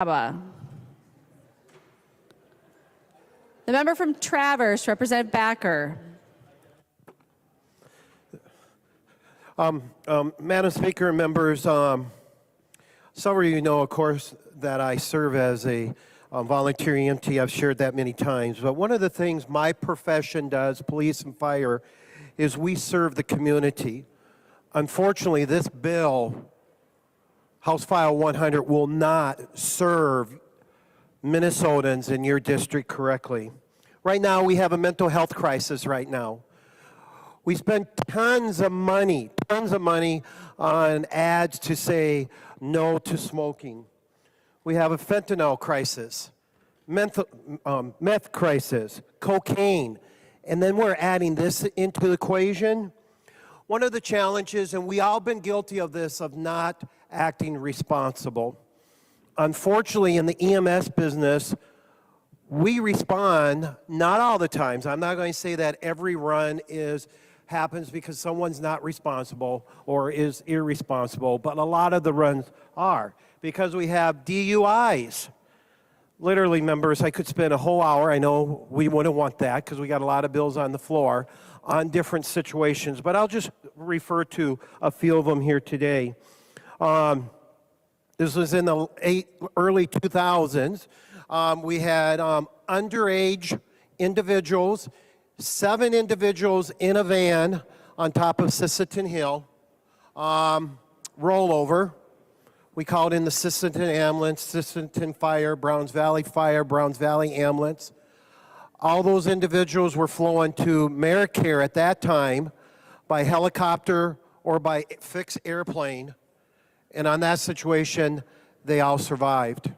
The member from Traverse, Representative Backer. Madam Speaker and members, several of you know, of course, that I serve as a volunteer EMT. I've shared that many times. But one of the things my profession does, police and fire, is we serve the community. Unfortunately, this bill, House File 100, will not serve Minnesotans in your district correctly. Right now, we have a mental health crisis right now. We spend tons of money on ads to say no to smoking. We have a fentanyl crisis, meth crisis, cocaine, and then we're adding this into the equation. One of the challenges, and we all been guilty of this, of not acting responsible. Unfortunately, in the EMS business, we respond, not all the times. I'm not going to say that every run happens because someone's not responsible or is irresponsible, but a lot of the runs are because we have DUIs. Literally, members, I could spend a whole hour, I know we wouldn't want that because we got a lot of bills on the floor on different situations, but I'll just refer to a few of them here today. This was in the early 2000s. We had underage individuals, 7 individuals in a van on top of Sisseton Hill, rollover. We called in the Sisseton ambulance, Sisseton Fire, Browns Valley Fire, Browns Valley ambulance. All those individuals were flown to Medicare at that time by helicopter or by fixed airplane. And on that situation, they all survived.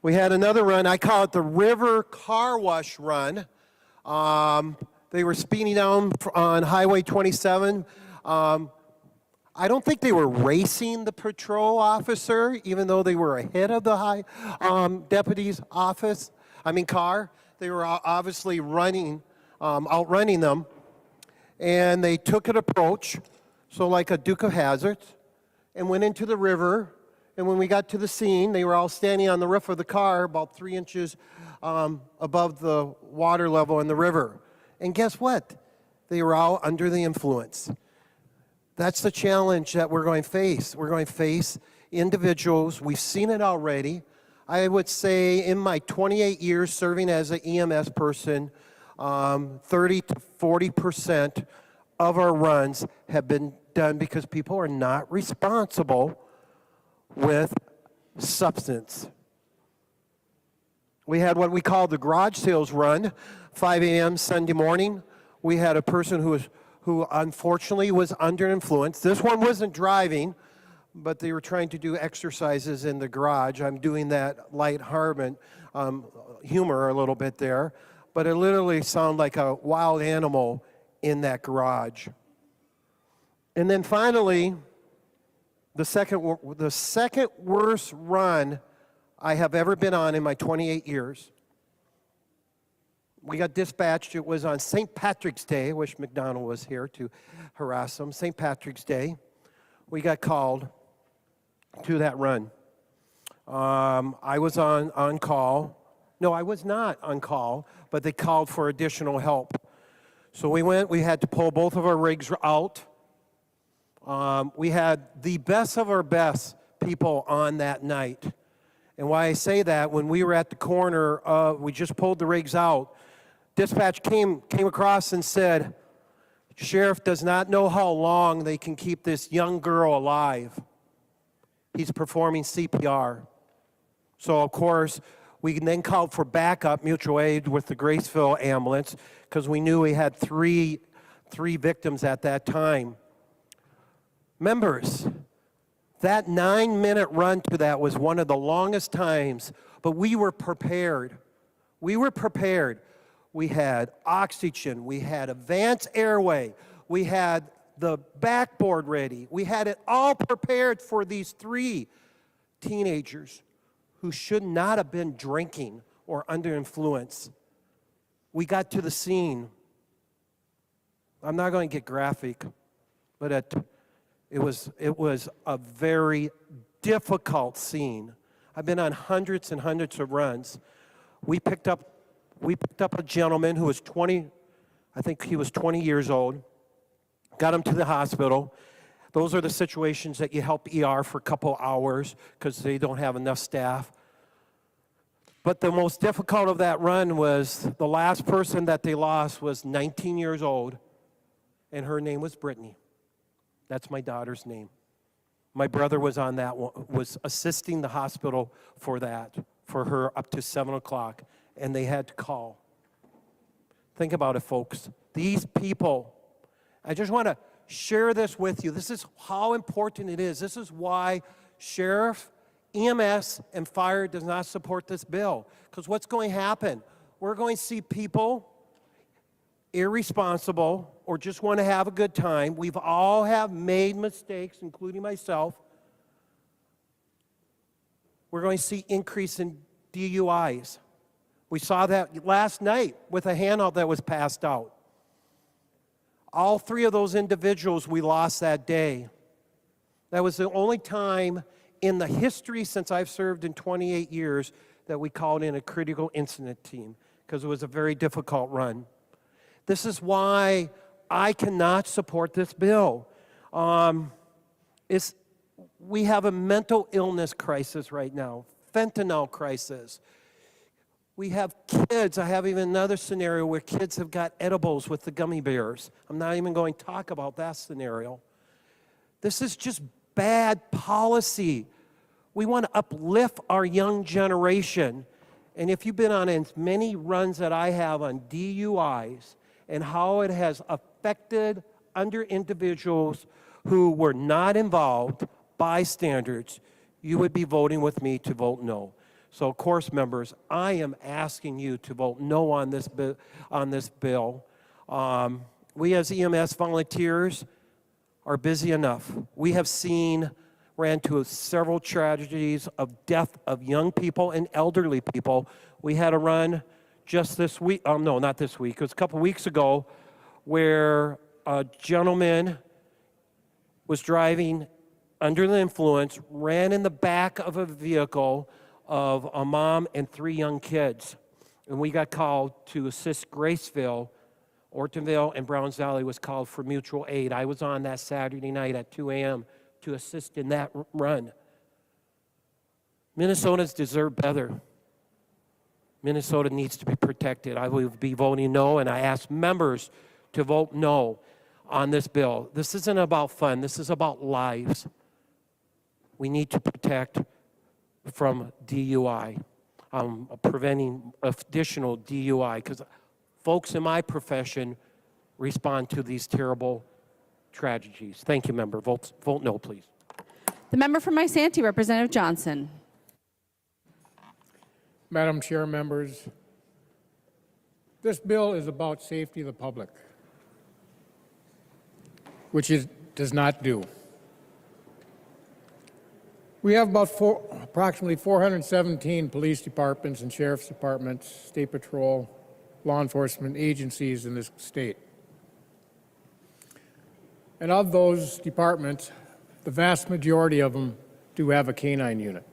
We had another run, I call it the River Car Wash Run. They were speeding down on Highway 27. I don't think they were racing the patrol officer, even though they were ahead of the deputy's car. They were obviously outrunning them. And they took an approach, so like a Duke of Hazzards, and went into the river. And when we got to the scene, they were all standing on the roof of the car about 3 inches above the water level in the river. And guess what? They were all under the influence. That's the challenge that we're going to face. We're going to face individuals. We've seen it already. I would say in my 28 years serving as an EMS person, 30 to 40% of our runs have been done because people are not responsible with substance. We had what we call the garage sales run, 5 a.m. Sunday morning. We had a person who unfortunately was under influence. This one wasn't driving, but they were trying to do exercises in the garage. I'm doing that light-hearted humor a little bit there, but it literally sounded like a wild animal in that garage. And then finally, the second worst run I have ever been on in my 28 years. We got dispatched. It was on St. Patrick's Day. I wish McDonald was here to harass them. St. Patrick's Day. We got called to that run. I was on call. No, I was not on call, but they called for additional help. So we went. We had to pull both of our rigs out. We had the best of our best people on that night. And why I say that, when we were at the corner, we just pulled the rigs out, dispatch came across and said, Sheriff does not know how long they can keep this young girl alive. He's performing CPR. So, of course, we then called for backup, mutual aid with the Graceville ambulance, because we knew we had three victims at that time. Members, that 9-minute run to that was one of the longest times, but we were prepared. We were prepared. We had oxygen. We had advanced airway. We had the backboard ready. We had it all prepared for these 3 teenagers who should not have been drinking or under influence. We got to the scene. I'm not going to get graphic, but it was a very difficult scene. I've been on hundreds and hundreds of runs. We picked up a gentleman who was 20, I think he was 20 years old, got him to the hospital. Those are the situations that you help ER for a couple hours because they don't have enough staff. But the most difficult of that run was the last person that they lost was 19 years old, and her name was Brittany. That's my daughter's name. My brother was on that one, was assisting the hospital for that, for her up to 7 o'clock, and they had to call. Think about it, folks. These people, I just want to share this with you. This is how important it is. This is why Sheriff, EMS, and fire does not support this bill. Because what's going to happen? We're going to see people irresponsible or just want to have a good time. We've all have made mistakes, including myself. We're going to see increase in DUIs. We saw that last night with a handout that was passed out. All three of those individuals we lost that day. That was the only time in the history since I've served in 28 years that we called in a critical incident team because it was a very difficult run. This is why I cannot support this bill. We have a mental illness crisis right now, fentanyl crisis. We have kids. I have even another scenario where kids have got edibles with the gummy bears. I'm not even going to talk about that scenario. This is just bad policy. We want to uplift our young generation. And if you've been on as many runs that I have on DUIs and how it has affected under individuals who were not involved, bystanders, you would be voting with me to vote no. So, of course, members, I am asking you to vote no on this bill. We as EMS volunteers are busy enough. We have ran to several tragedies of death of young people and elderly people. We had a run just this week, no, not this week, it was a couple weeks ago, where a gentleman was driving under the influence, ran in the back of a vehicle of a mom and 3 young kids. And we got called to assist Graceville. Ortonville and Browns Valley was called for mutual aid. I was on that Saturday night at 2 a.m. to assist in that run. Minnesotans deserve better. Minnesota needs to be protected. I will be voting no, and I ask members to vote no on this bill. This isn't about fun. This is about lives. We need to protect from DUI, preventing additional DUI, because folks in my profession respond to these terrible tragedies. Thank you, member. Vote no, please. The member from Isanti, Representative Johnson. Madam Chair, members, this bill is about safety of the public, which it does not do. We have approximately 417 police departments and sheriff's departments, state patrol, law enforcement agencies in this state. And of those departments, the vast majority of them do have a canine unit.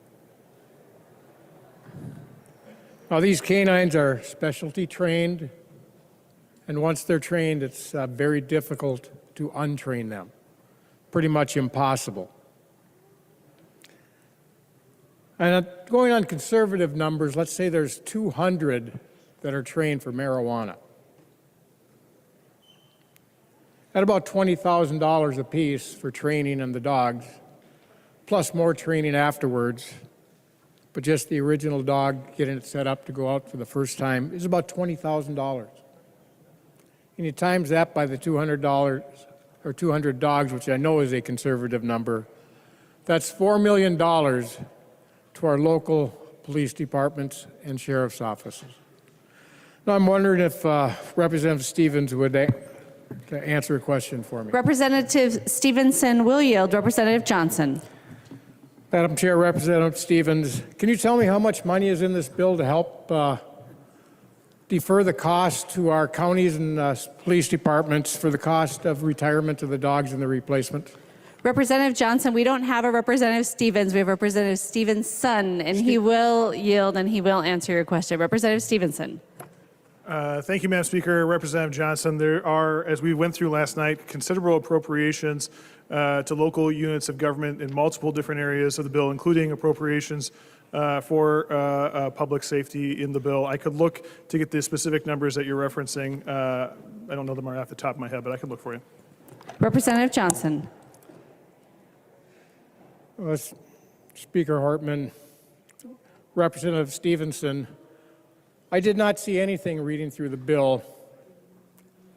Now, these canines are specialty trained, and once they're trained, it's very difficult to untrain them, pretty much impossible. And going on conservative numbers, let's say there's 200 that are trained for marijuana. At about $20,000 apiece for training and the dogs, plus more training afterwards, but just the original dog, getting it set up to go out for the first time, is about $20,000. And you times that by the $200 or 200 dogs, which I know is a conservative number, that's $4 million to our local police departments and sheriff's offices. Now, I'm wondering if Representative Stevens would answer a question for me. Representative Stevenson will yield. Representative Johnson. Madam Chair, Representative Stevens, can you tell me how much money is in this bill to help defer the cost to our counties and police departments for the cost of retirement of the dogs and the replacement? Representative Johnson, we don't have a Representative Stevens. We have Representative Stevenson, and he will yield and he will answer your question. Representative Stevenson. Thank you, Madam Speaker. Representative Johnson, there are, as we went through last night, considerable appropriations to local units of government in multiple different areas of the bill, including appropriations for public safety in the bill. I could look to get the specific numbers that you're referencing. I don't know them right off the top of my head, but I could look for you. Representative Johnson. Speaker Hartman, Representative Stevenson, I did not see anything reading through the bill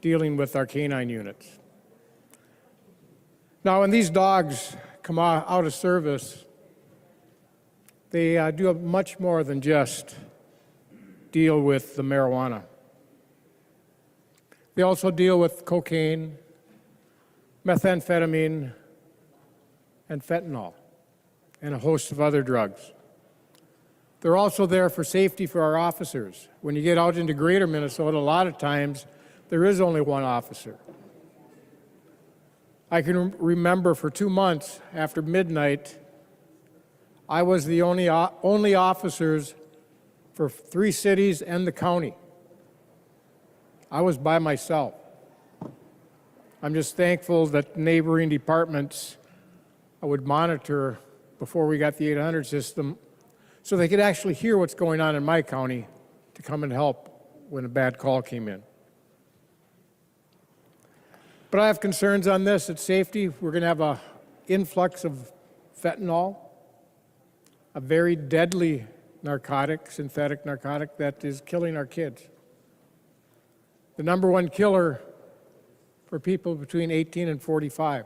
dealing with our canine units. Now, when these dogs come out of service, they do much more than just deal with the marijuana. They also deal with cocaine, methamphetamine, and fentanyl, and a host of other drugs. They're also there for safety for our officers. When you get out into greater Minnesota, a lot of times there is only one officer. I can remember for 2 months after midnight, I was the only officers for 3 cities and the county. I was by myself. I'm just thankful that neighboring departments would monitor before we got the 800 system so they could actually hear what's going on in my county to come and help when a bad call came in. But I have concerns on this at safety. We're going to have an influx of fentanyl, a very deadly narcotic, synthetic narcotic that is killing our kids. The #1 killer for people between 18 and 45.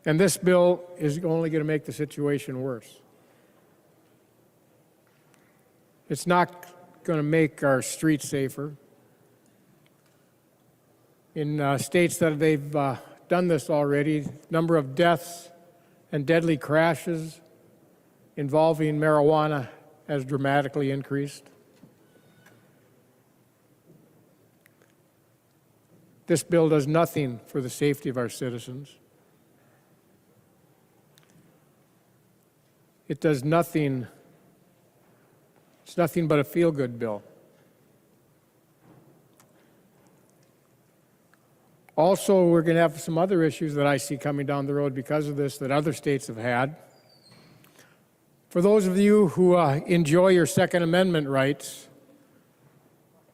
And this bill is only going to make the situation worse. It's not going to make our streets safer. In states that they've done this already, number of deaths and deadly crashes involving marijuana has dramatically increased. This bill does nothing for the safety of our citizens. It does nothing, it's nothing but a feel-good bill. Also, we're going to have some other issues that I see coming down the road because of this that other states have had. For those of you who enjoy your Second Amendment rights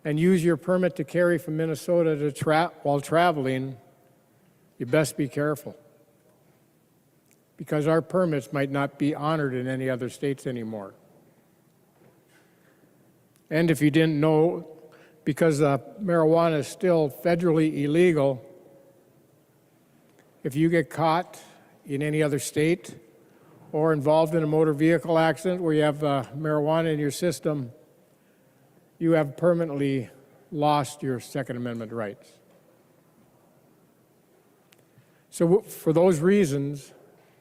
and use your permit to carry from Minnesota to while traveling, you best be careful, because our permits might not be honored in any other states anymore. And if you didn't know, because marijuana is still federally illegal, if you get caught in any other state or involved in a motor vehicle accident where you have marijuana in your system, you have permanently lost your Second Amendment rights. So for those reasons,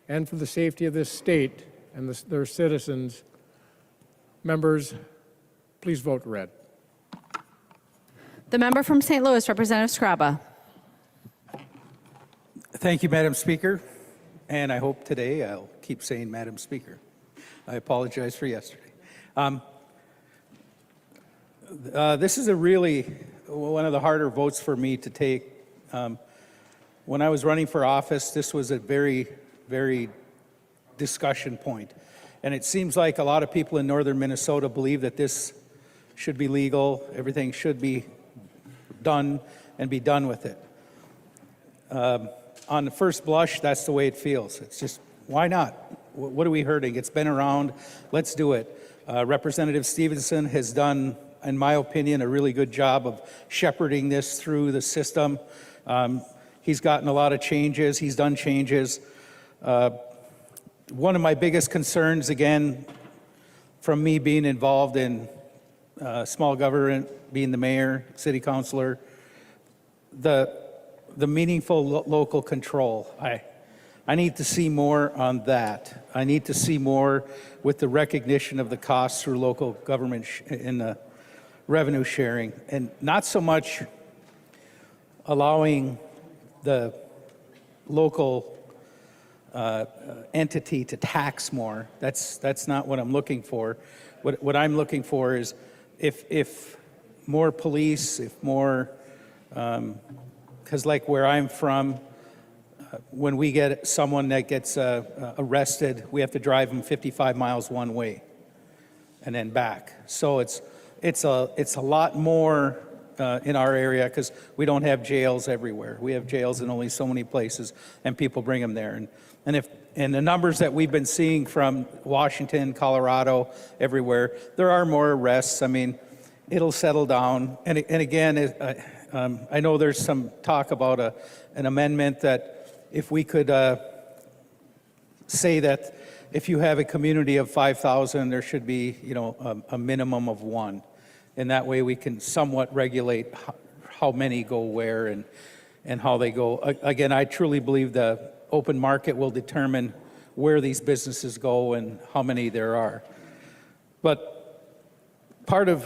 and for the safety of this state and their citizens, members, please vote red. The member from St. Louis, Representative Scraba. Thank you, Madam Speaker. And I hope today I'll keep saying Madam Speaker. I apologize for yesterday. This is one of the harder votes for me to take. When I was running for office, this was a very discussion point. And it seems like a lot of people in northern Minnesota believe that this should be legal, everything should be done and be done with it. On the first blush, that's the way it feels. It's just, why not? What are we hurting? It's been around, let's do it. Representative Stevenson has done, in my opinion, a really good job of shepherding this through the system. He's gotten a lot of changes, he's done changes. One of my biggest concerns, again, from me being involved in small government, being the mayor, city councilor, the meaningful local control. I need to see more on that. I need to see more with the recognition of the costs through local government in the revenue sharing, and not so much allowing the local entity to tax more. That's not what I'm looking for. What I'm looking for is if more police, if more, because like where I'm from, when we get someone that gets arrested, we have to drive them 55 miles one way and then back. So it's a lot more in our area because we don't have jails everywhere. We have jails in only so many places, and people bring them there. And the numbers that we've been seeing from Washington, Colorado, everywhere, there are more arrests. I mean, it'll settle down. And again, I know there's some talk about an amendment that if we could say that if you have a community of 5,000, there should be, a minimum of one. And that way we can somewhat regulate how many go where and how they go. Again, I truly believe the open market will determine where these businesses go and how many there are. But part of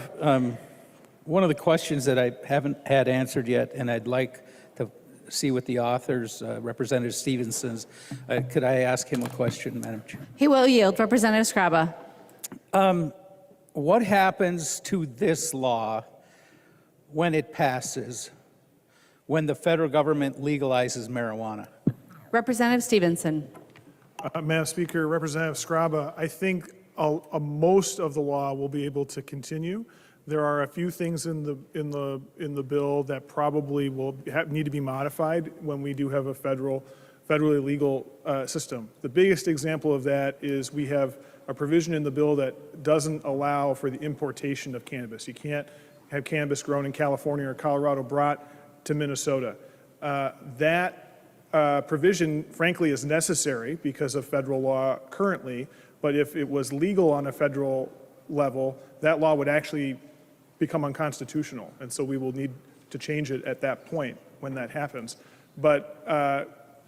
one of the questions that I haven't had answered yet, and I'd like to see what the authors, Representative Stevenson's, could I ask him a question, Madam Chair? He will yield. Representative Scraba. What happens to this law when it passes, when the federal government legalizes marijuana? Representative Stevenson. Madam Speaker, Representative Scraba, I think most of the law will be able to continue. There are a few things in the bill that probably will need to be modified when we do have a federally legal system. The biggest example of that is we have a provision in the bill that doesn't allow for the importation of cannabis. You can't have cannabis grown in California or Colorado brought to Minnesota. That provision, frankly, is necessary because of federal law currently, but if it was legal on a federal level, that law would actually become unconstitutional, and so we will need to change it at that point when that happens. But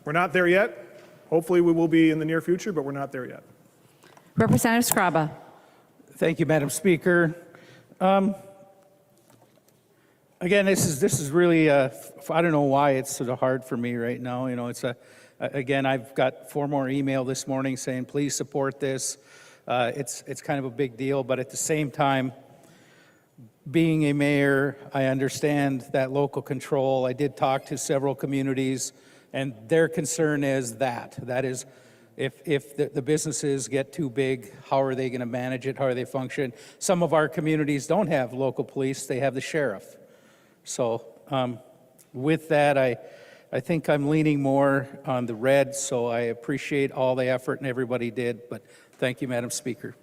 we're not there yet. Hopefully we will be in the near future, but we're not there yet. Representative Scraba. Thank you, Madam Speaker. Again, this is really, I don't know why it's sort of hard for me right now. Again, I've got 4 more email this morning saying, please support this. It's kind of a big deal, but at the same time, being a mayor, I understand that local control. I did talk to several communities, and their concern is that is, if the businesses get too big, how are they going to manage it? How are they function? Some of our communities don't have local police, they have the sheriff. So with that, I think I'm leaning more on the red, so I appreciate all the effort and everybody did, but thank you, Madam Speaker.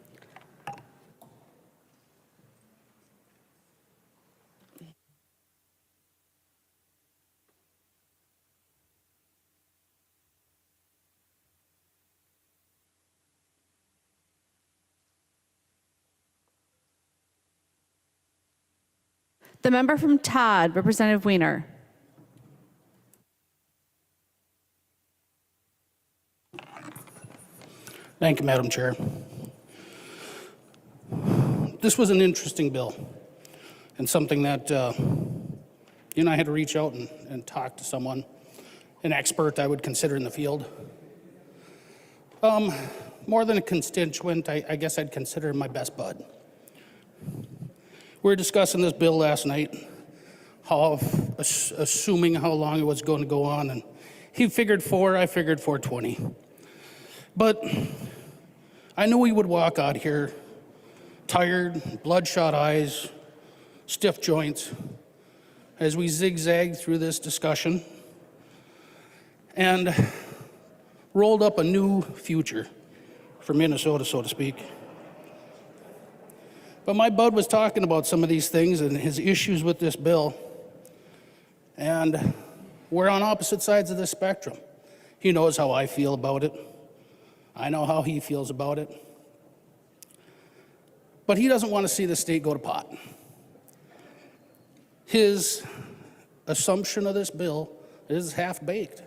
The member from Todd, Representative Wiener. Thank you, Madam Chair. This was an interesting bill and something that you and I had to reach out and talk to someone, an expert I would consider in the field. More than a constituent, I guess I'd consider him my best bud. We were discussing this bill last night, assuming how long it was going to go on, and he figured 4, I figured 420. But I knew he would walk out here tired, bloodshot eyes, stiff joints, as we zigzagged through this discussion and rolled up a new future for Minnesota, so to speak. But my bud was talking about some of these things and his issues with this bill, and we're on opposite sides of the spectrum. He knows how I feel about it. I know how he feels about it. But he doesn't want to see the state go to pot. His assumption of this bill is half-baked.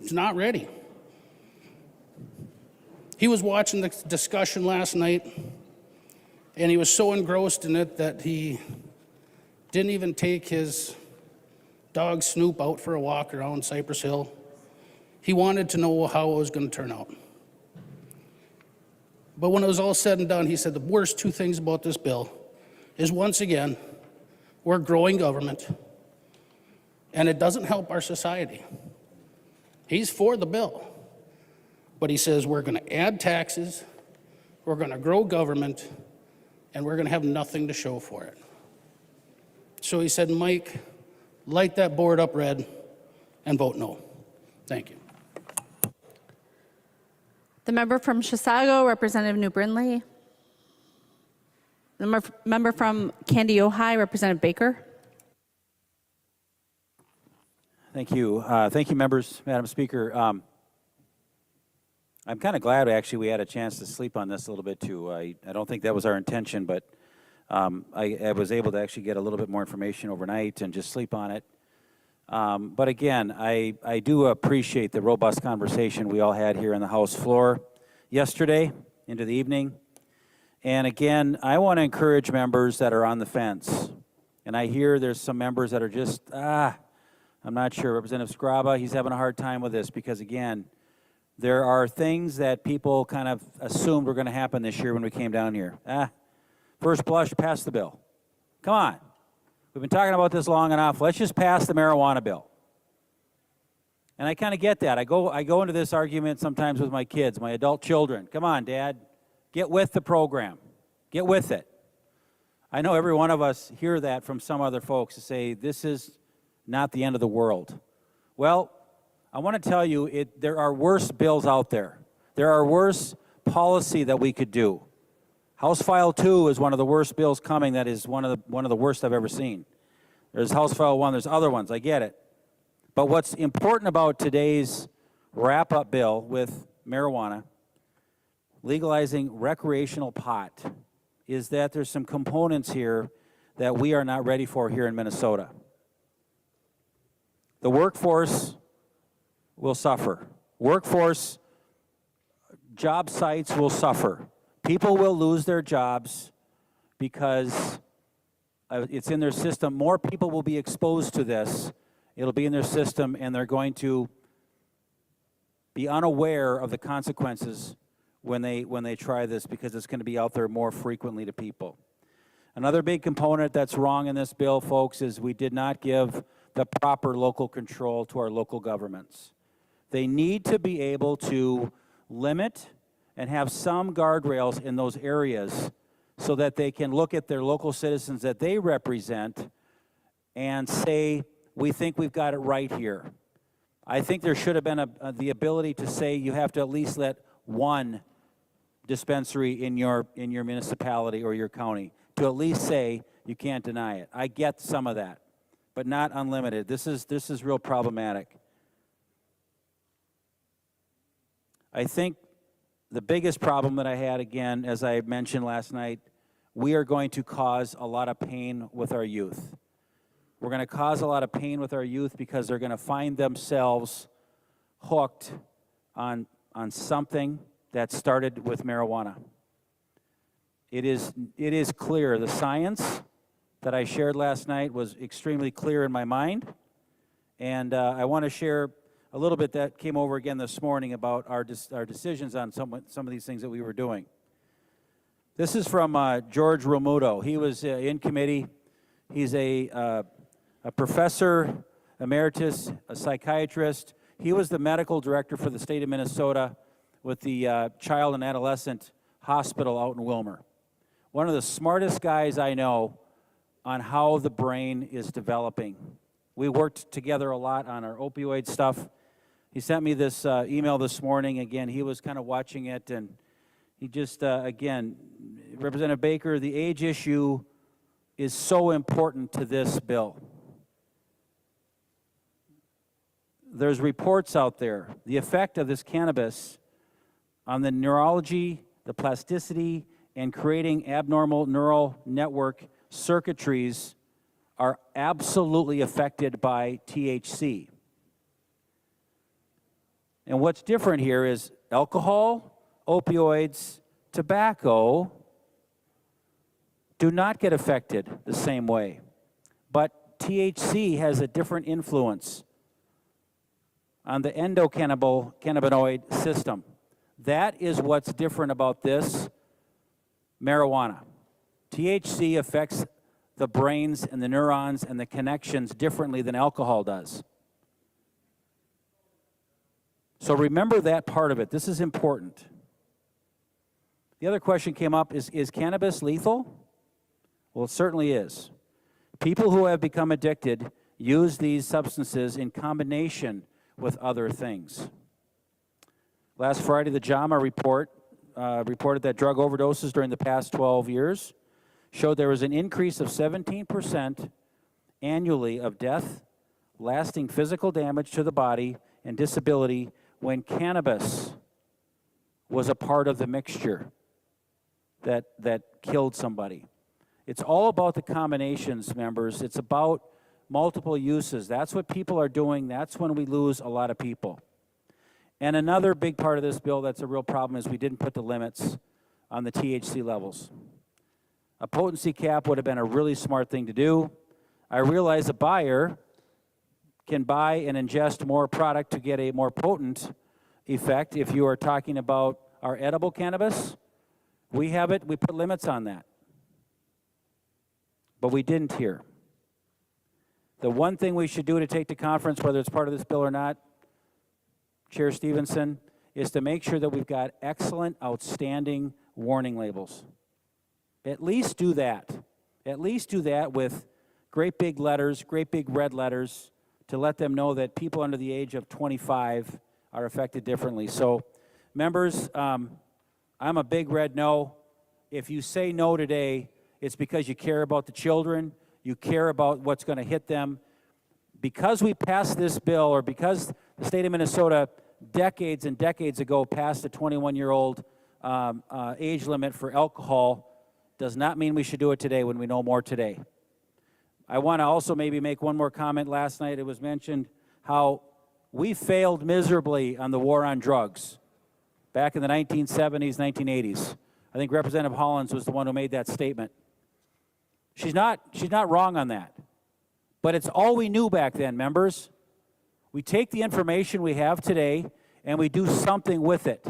It's not ready. He was watching the discussion last night, and he was so engrossed in it that he didn't even take his dog Snoop out for a walk around Cypress Hill He wanted to know how it was going to turn out. But when it was all said and done, he said the worst two things about this bill is, once again, we're growing government, and it doesn't help our society. He's for the bill, but he says we're going to add taxes, we're going to grow government, and we're going to have nothing to show for it. So he said, Mike, light that board up red and vote no. Thank you. The member from Chisago, Representative New Brindley. The member from Candy Ojai, Representative Baker. Thank you. Thank you, members, Madam Speaker. I'm kind of glad, actually, we had a chance to sleep on this a little bit, too. I don't think that was our intention, but I was able to actually get a little bit more information overnight and just sleep on it. But again, I do appreciate the robust conversation we all had here on the House floor yesterday into the evening. And again, I want to encourage members that are on the fence. And I hear there's some members that are just, I'm not sure. Representative Scraba, he's having a hard time with this because, again, there are things that people kind of assumed were going to happen this year when we came down here. First blush, pass the bill. Come on. We've been talking about this long enough. Let's just pass the marijuana bill. And I kind of get that. I go into this argument sometimes with my kids, my adult children. Come on, Dad. Get with the program. Get with it. I know every one of us hear that from some other folks to say, this is not the end of the world. Well, I want to tell you, there are worse bills out there. There are worse policy that we could do. House File 2 is one of the worst bills coming. That is one of the worst I've ever seen. There's House File 1. There's other ones. I get it. But what's important about today's wrap-up bill with marijuana, legalizing recreational pot, is that there's some components here that we are not ready for here in Minnesota. The workforce will suffer. Workforce job sites will suffer. People will lose their jobs because it's in their system. More people will be exposed to this. It'll be in their system, and they're going to be unaware of the consequences when they try this, because it's going to be out there more frequently to people. Another big component that's wrong in this bill, folks, is we did not give the proper local control to our local governments. They need to be able to limit and have some guardrails in those areas so that they can look at their local citizens that they represent and say, we think we've got it right here. I think there should have been the ability to say you have to at least let one dispensary in your municipality or your county, to at least say you can't deny it. I get some of that, but not unlimited. This is real problematic. I think the biggest problem that I had, again, as I mentioned last night, we are going to cause a lot of pain with our youth. We're going to cause a lot of pain with our youth because they're going to find themselves hooked on something that started with marijuana. It is clear. The science that I shared last night was extremely clear in my mind, and I want to share a little bit that came over again this morning about our decisions on some of these things that we were doing. This is from George Romuto. He was in committee. He's a professor emeritus, a psychiatrist. He was the medical director for the state of Minnesota with the Child and Adolescent Hospital out in Wilmer. One of the smartest guys I know on how the brain is developing. We worked together a lot on our opioid stuff. He sent me this email this morning. Again, he was kind of watching it, and he just, again, Representative Baker, the age issue is so important to this bill. There's reports out there. The effect of this cannabis on the neurology, the plasticity, and creating abnormal neural network circuitries are absolutely affected by THC. And what's different here is alcohol, opioids, tobacco do not get affected the same way. But THC has a different influence. on the endocannabinoid system. That is what's different about this marijuana. THC affects the brains and the neurons and the connections differently than alcohol does. So remember that part of it. This is important. The other question came up, is cannabis lethal? Well, it certainly is. People who have become addicted use these substances in combination with other things. Last Friday, the JAMA report reported that drug overdoses during the past 12 years showed there was an increase of 17% annually of death, lasting physical damage to the body, and disability when cannabis was a part of the mixture that killed somebody. It's all about the combinations, members. It's about multiple uses. That's what people are doing. That's when we lose a lot of people. And another big part of this bill that's a real problem is we didn't put the limits on the THC levels. A potency cap would have been a really smart thing to do. I realize a buyer can buy and ingest more product to get a more potent effect. If you are talking about our edible cannabis, we put limits on that. But we didn't here. The one thing we should do to take to conference, whether it's part of this bill or not, Chair Stevenson, is to make sure that we've got excellent, outstanding warning labels. At least do that. At least do that with great big letters, great big red letters, to let them know that people under the age of 25 are affected differently. So, members, I'm a big red no. If you say no today, it's because you care about the children, you care about what's going to hit them. Because we passed this bill, or because the state of Minnesota decades and decades ago passed a 21-year-old age limit for alcohol, does not mean we should do it today when we know more today. I want to also maybe make one more comment. Last night it was mentioned how we failed miserably on the war on drugs back in the 1970s, 1980s. I think Representative Hollins was the one who made that statement. She's not wrong on that. But it's all we knew back then, members. We take the information we have today and we do something with it.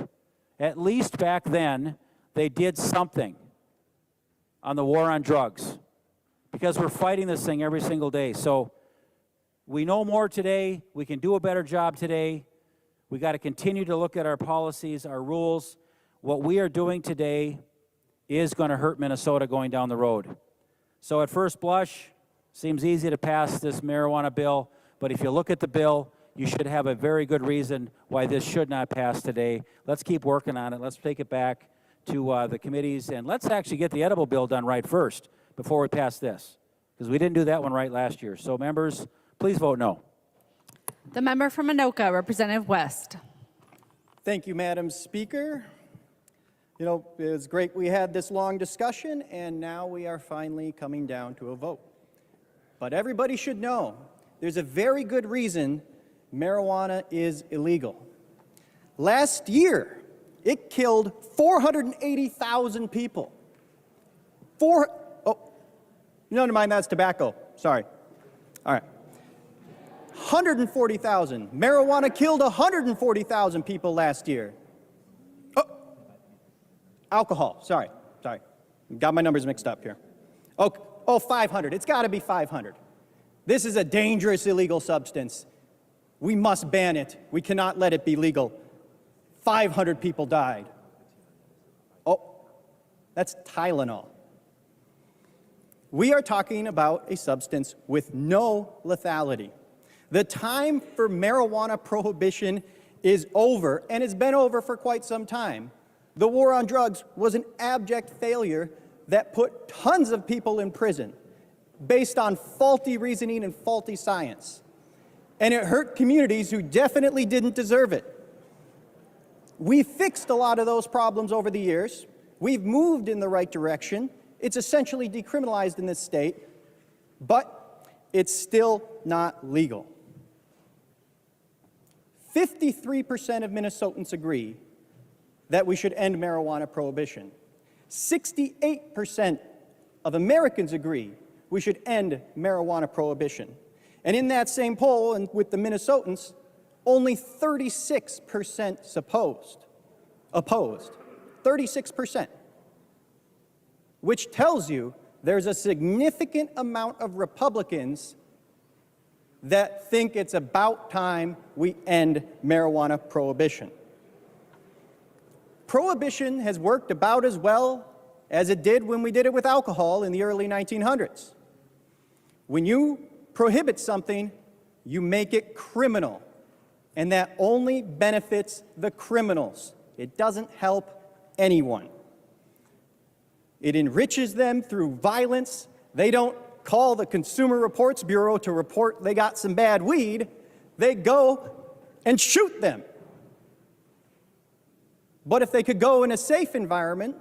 At least back then, they did something on the war on drugs, because we're fighting this thing every single day. So we know more today. We can do a better job today. We got to continue to look at our policies, our rules. What we are doing today is going to hurt Minnesota going down the road. So at first blush, seems easy to pass this marijuana bill, but if you look at the bill, you should have a very good reason why this should not pass today. Let's keep working on it. Let's take it back to the committees, and let's actually get the edible bill done right first before we pass this, because we didn't do that one right last year. So members, please vote no. The member from Anoka, Representative West. Thank you, Madam Speaker. You know, it's great we had this long discussion, and now we are finally coming down to a vote. But everybody should know there's a very good reason marijuana is illegal. Last year, it killed 480,000 people. Never mind, that's tobacco. Sorry. All right. 140,000. Marijuana killed 140,000 people last year. Alcohol. Sorry. Got my numbers mixed up here. 500. It's got to be 500. This is a dangerous illegal substance. We must ban it. We cannot let it be legal. 500 people died. That's Tylenol. We are talking about a substance with no lethality. The time for marijuana prohibition is over, and it's been over for quite some time. The war on drugs was an abject failure that put tons of people in prison based on faulty reasoning and faulty science. And it hurt communities who definitely didn't deserve it. We fixed a lot of those problems over the years. We've moved in the right direction. It's essentially decriminalized in this state, but it's still not legal. 53% of Minnesotans agree that we should end marijuana prohibition. 68% of Americans agree we should end marijuana prohibition. And in that same poll, and with the Minnesotans, only 36% opposed. 36%. Which tells you there's a significant amount of Republicans that think it's about time we end marijuana prohibition. Prohibition has worked about as well as it did when we did it with alcohol in the early 1900s. When you prohibit something, you make it criminal, and that only benefits the criminals. It doesn't help anyone. It enriches them through violence. They don't call the Consumer Reports Bureau to report they got some bad weed. They go and shoot them. But if they could go in a safe environment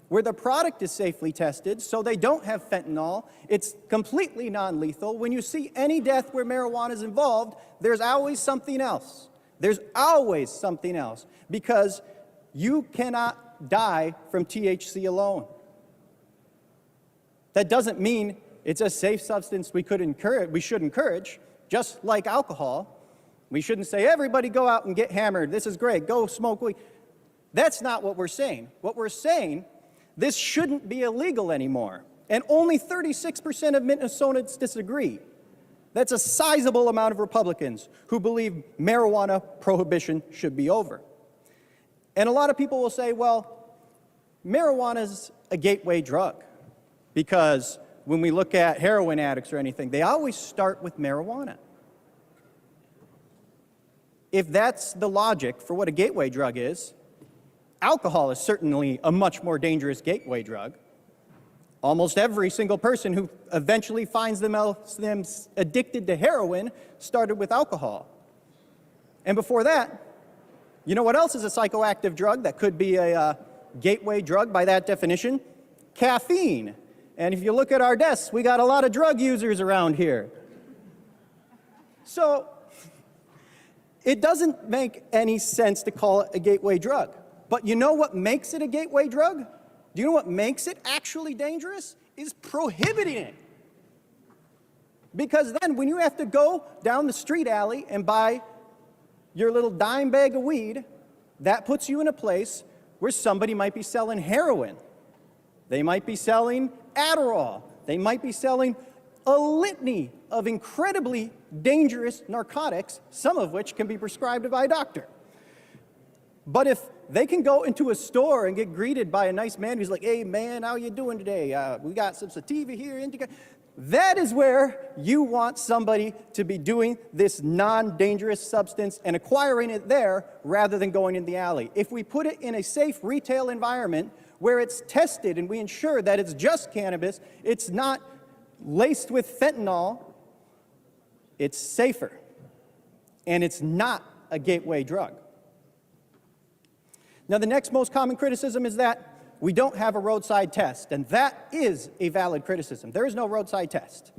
where the product is safely tested so they don't have fentanyl, it's completely non-lethal. When you see any death where marijuana is involved, there's always something else. There's always something else, because you cannot die from THC alone. That doesn't mean it's a safe substance we should encourage, just like alcohol. We shouldn't say, everybody go out and get hammered. This is great. Go smoke weed. That's not what we're saying. What we're saying, this shouldn't be illegal anymore. And only 36% of Minnesotans disagree. That's a sizable amount of Republicans who believe marijuana prohibition should be over. And a lot of people will say, well, marijuana is a gateway drug, because when we look at heroin addicts or anything, they always start with marijuana. If that's the logic for what a gateway drug is, alcohol is certainly a much more dangerous gateway drug. Almost every single person who eventually finds themselves addicted to heroin started with alcohol. And before that, you know what else is a psychoactive drug that could be a gateway drug by that definition? Caffeine. And if you look at our desks, we got a lot of drug users around here. So it doesn't make any sense to call it a gateway drug. But you know what makes it a gateway drug? Do you know what makes it actually dangerous? Is prohibiting it. Because then when you have to go down the street alley and buy your little dime bag of weed, that puts you in a place where somebody might be selling heroin. They might be selling Adderall. They might be selling a litany of incredibly dangerous narcotics, some of which can be prescribed by a doctor. But if they can go into a store and get greeted by a nice man who's like, hey man, how you doing today? We got some sativa here, indica. That is where you want somebody to be doing this non-dangerous substance and acquiring it there rather than going in the alley. If we put it in a safe retail environment where it's tested and we ensure that it's just cannabis, it's not laced with fentanyl, it's safer. And it's not a gateway drug. Now, the next most common criticism is that we don't have a roadside test, and that is a valid criticism. There is no roadside test.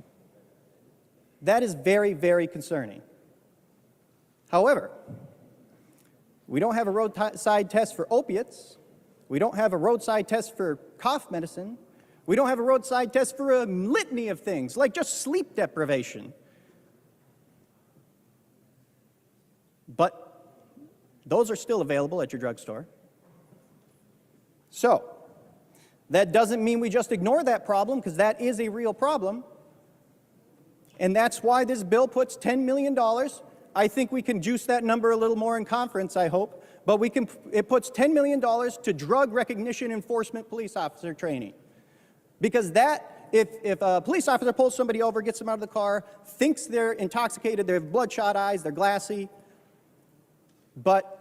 That is very, very concerning. However, we don't have a roadside test for opiates. We don't have a roadside test for cough medicine. We don't have a roadside test for a litany of things, like just sleep deprivation. But those are still available at your drugstore. So, that doesn't mean we just ignore that problem, because that is a real problem. And that's why this bill puts $10 million. I think we can juice that number a little more in conference, I hope. But it puts $10 million to drug recognition enforcement police officer training. Because if a police officer pulls somebody over, gets them out of the car, thinks they're intoxicated, they have bloodshot eyes, they're glassy, but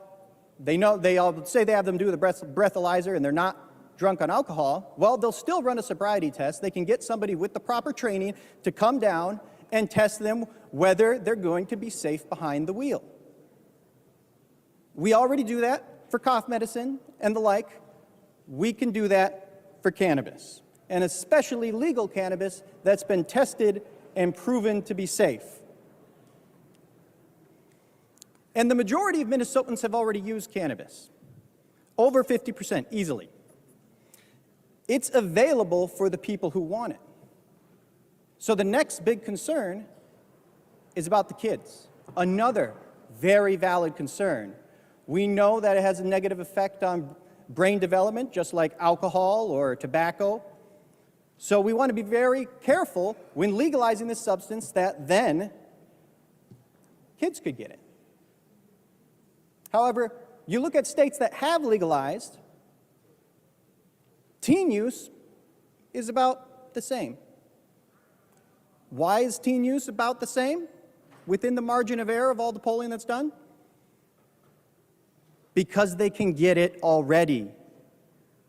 they all say they have them do the breathalyzer and they're not drunk on alcohol, well, they'll still run a sobriety test. They can get somebody with the proper training to come down and test them whether they're going to be safe behind the wheel. We already do that for cough medicine and the like. We can do that for cannabis, and especially legal cannabis that's been tested and proven to be safe. And the majority of Minnesotans have already used cannabis, over 50% easily. It's available for the people who want it. So the next big concern is about the kids. Another very valid concern. We know that it has a negative effect on brain development, just like alcohol or tobacco. So we want to be very careful when legalizing this substance that then kids could get it. However, you look at states that have legalized, teen use is about the same. Why is teen use about the same within the margin of error of all the polling that's done? Because they can get it already.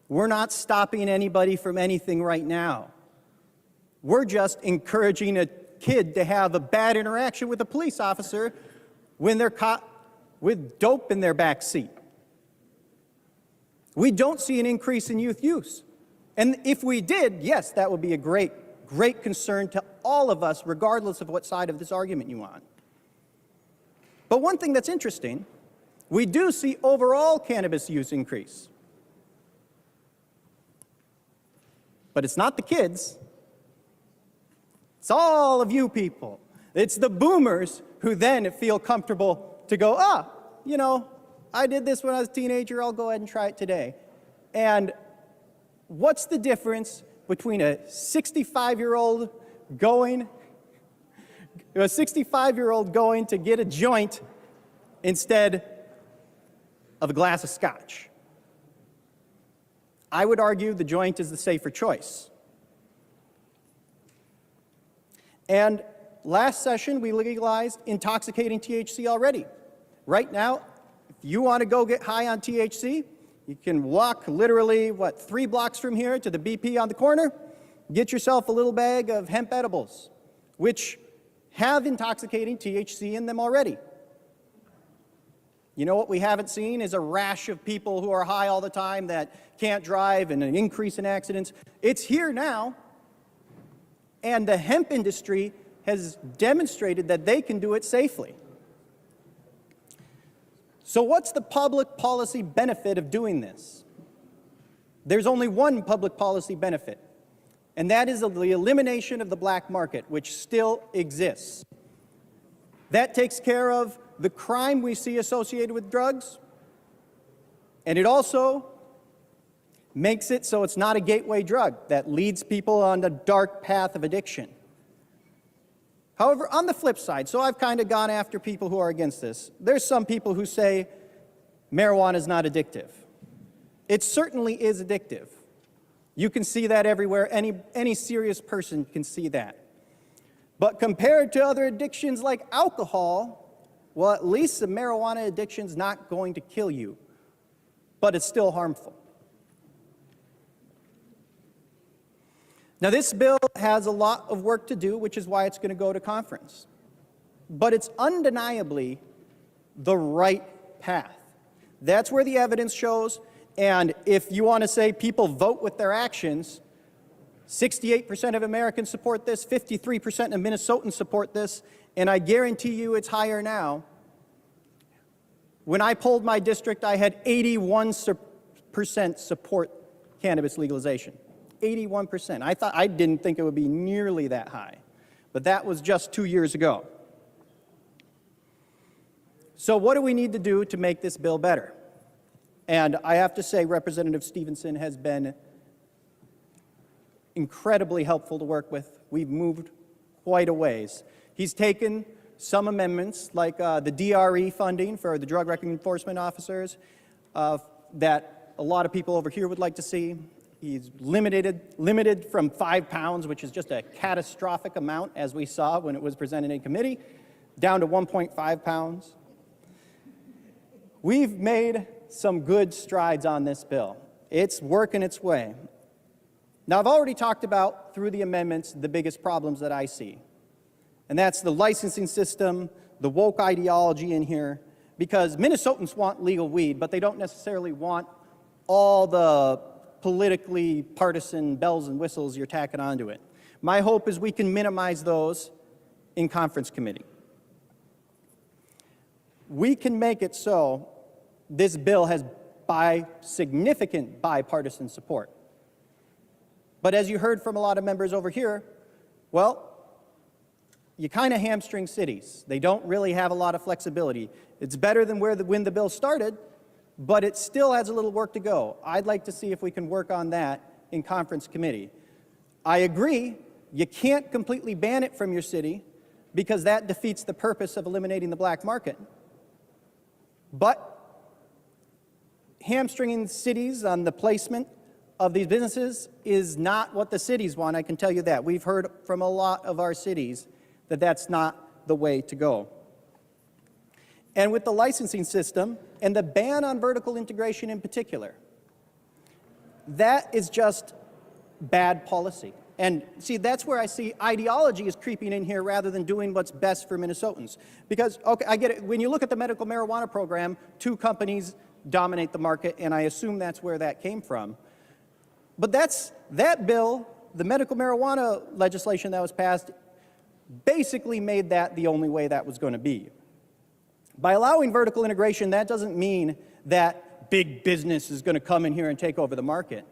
We're not stopping anybody from anything right now. We're just encouraging a kid to have a bad interaction with a police officer when they're caught with dope in their back seat. We don't see an increase in youth use. And if we did, yes, that would be a great concern to all of us, regardless of what side of this argument you're on. But one thing that's interesting, we do see overall cannabis use increase. But it's not the kids. It's all of you people. It's the boomers who then feel comfortable to go, you know, I did this when I was a teenager, I'll go ahead and try it today. And what's the difference between a 65-year-old going to get a joint instead of a glass of scotch? I would argue the joint is the safer choice. And last session, we legalized intoxicating THC already. Right now, if you want to go get high on THC, you can walk literally, 3 blocks from here to the BP on the corner, get yourself a little bag of hemp edibles, which have intoxicating THC in them already. You know what we haven't seen is a rash of people who are high all the time that can't drive and an increase in accidents. It's here now, and the hemp industry has demonstrated that they can do it safely. So what's the public policy benefit of doing this? There's only one public policy benefit, and that is the elimination of the black market, which still exists. That takes care of the crime we see associated with drugs, and it also makes it so it's not a gateway drug that leads people on the dark path of addiction. However, on the flip side, so I've kind of gone after people who are against this. There's some people who say marijuana is not addictive. It certainly is addictive. You can see that everywhere. Any serious person can see that. But compared to other addictions like alcohol, well, at least the marijuana addiction is not going to kill you, but it's still harmful. Now, this bill has a lot of work to do, which is why it's going to go to conference. But it's undeniably the right path. That's where the evidence shows, and if you want to say people vote with their actions, 68% of Americans support this, 53% of Minnesotans support this, and I guarantee you it's higher now. When I polled my district, I had 81% support cannabis legalization. 81%. I didn't think it would be nearly that high, but that was just 2 years ago. So what do we need to do to make this bill better? And I have to say Representative Stevenson has been incredibly helpful to work with. We've moved quite a ways. He's taken some amendments like the DRE funding for the drug enforcement officers that a lot of people over here would like to see. He's limited from 5 pounds, which is just a catastrophic amount, as we saw when it was presented in committee, down to 1.5 pounds. We've made some good strides on this bill. It's working its way. Now, I've already talked about, through the amendments, the biggest problems that I see. And that's the licensing system, the woke ideology in here, because Minnesotans want legal weed, but they don't necessarily want all the politically partisan bells and whistles you're tacking onto it. My hope is we can minimize those in conference committee. We can make it so this bill has significant bipartisan support. But as you heard from a lot of members over here, well, you kind of hamstring cities. They don't really have a lot of flexibility. It's better than when the bill started, but it still has a little work to go. I'd like to see if we can work on that in conference committee. I agree, you can't completely ban it from your city because that defeats the purpose of eliminating the black market. But hamstringing cities on the placement of these businesses is not what the cities want, I can tell you that. We've heard from a lot of our cities that that's not the way to go. And with the licensing system and the ban on vertical integration in particular, that is just bad policy. And see, that's where I see ideology is creeping in here rather than doing what's best for Minnesotans. Because, okay, I get it. When you look at the medical marijuana program, 2 companies dominate the market, and I assume that's where that came from. But that bill, the medical marijuana legislation that was passed, basically made that the only way that was going to be. By allowing vertical integration, that doesn't mean that big business is going to come in here and take over the market.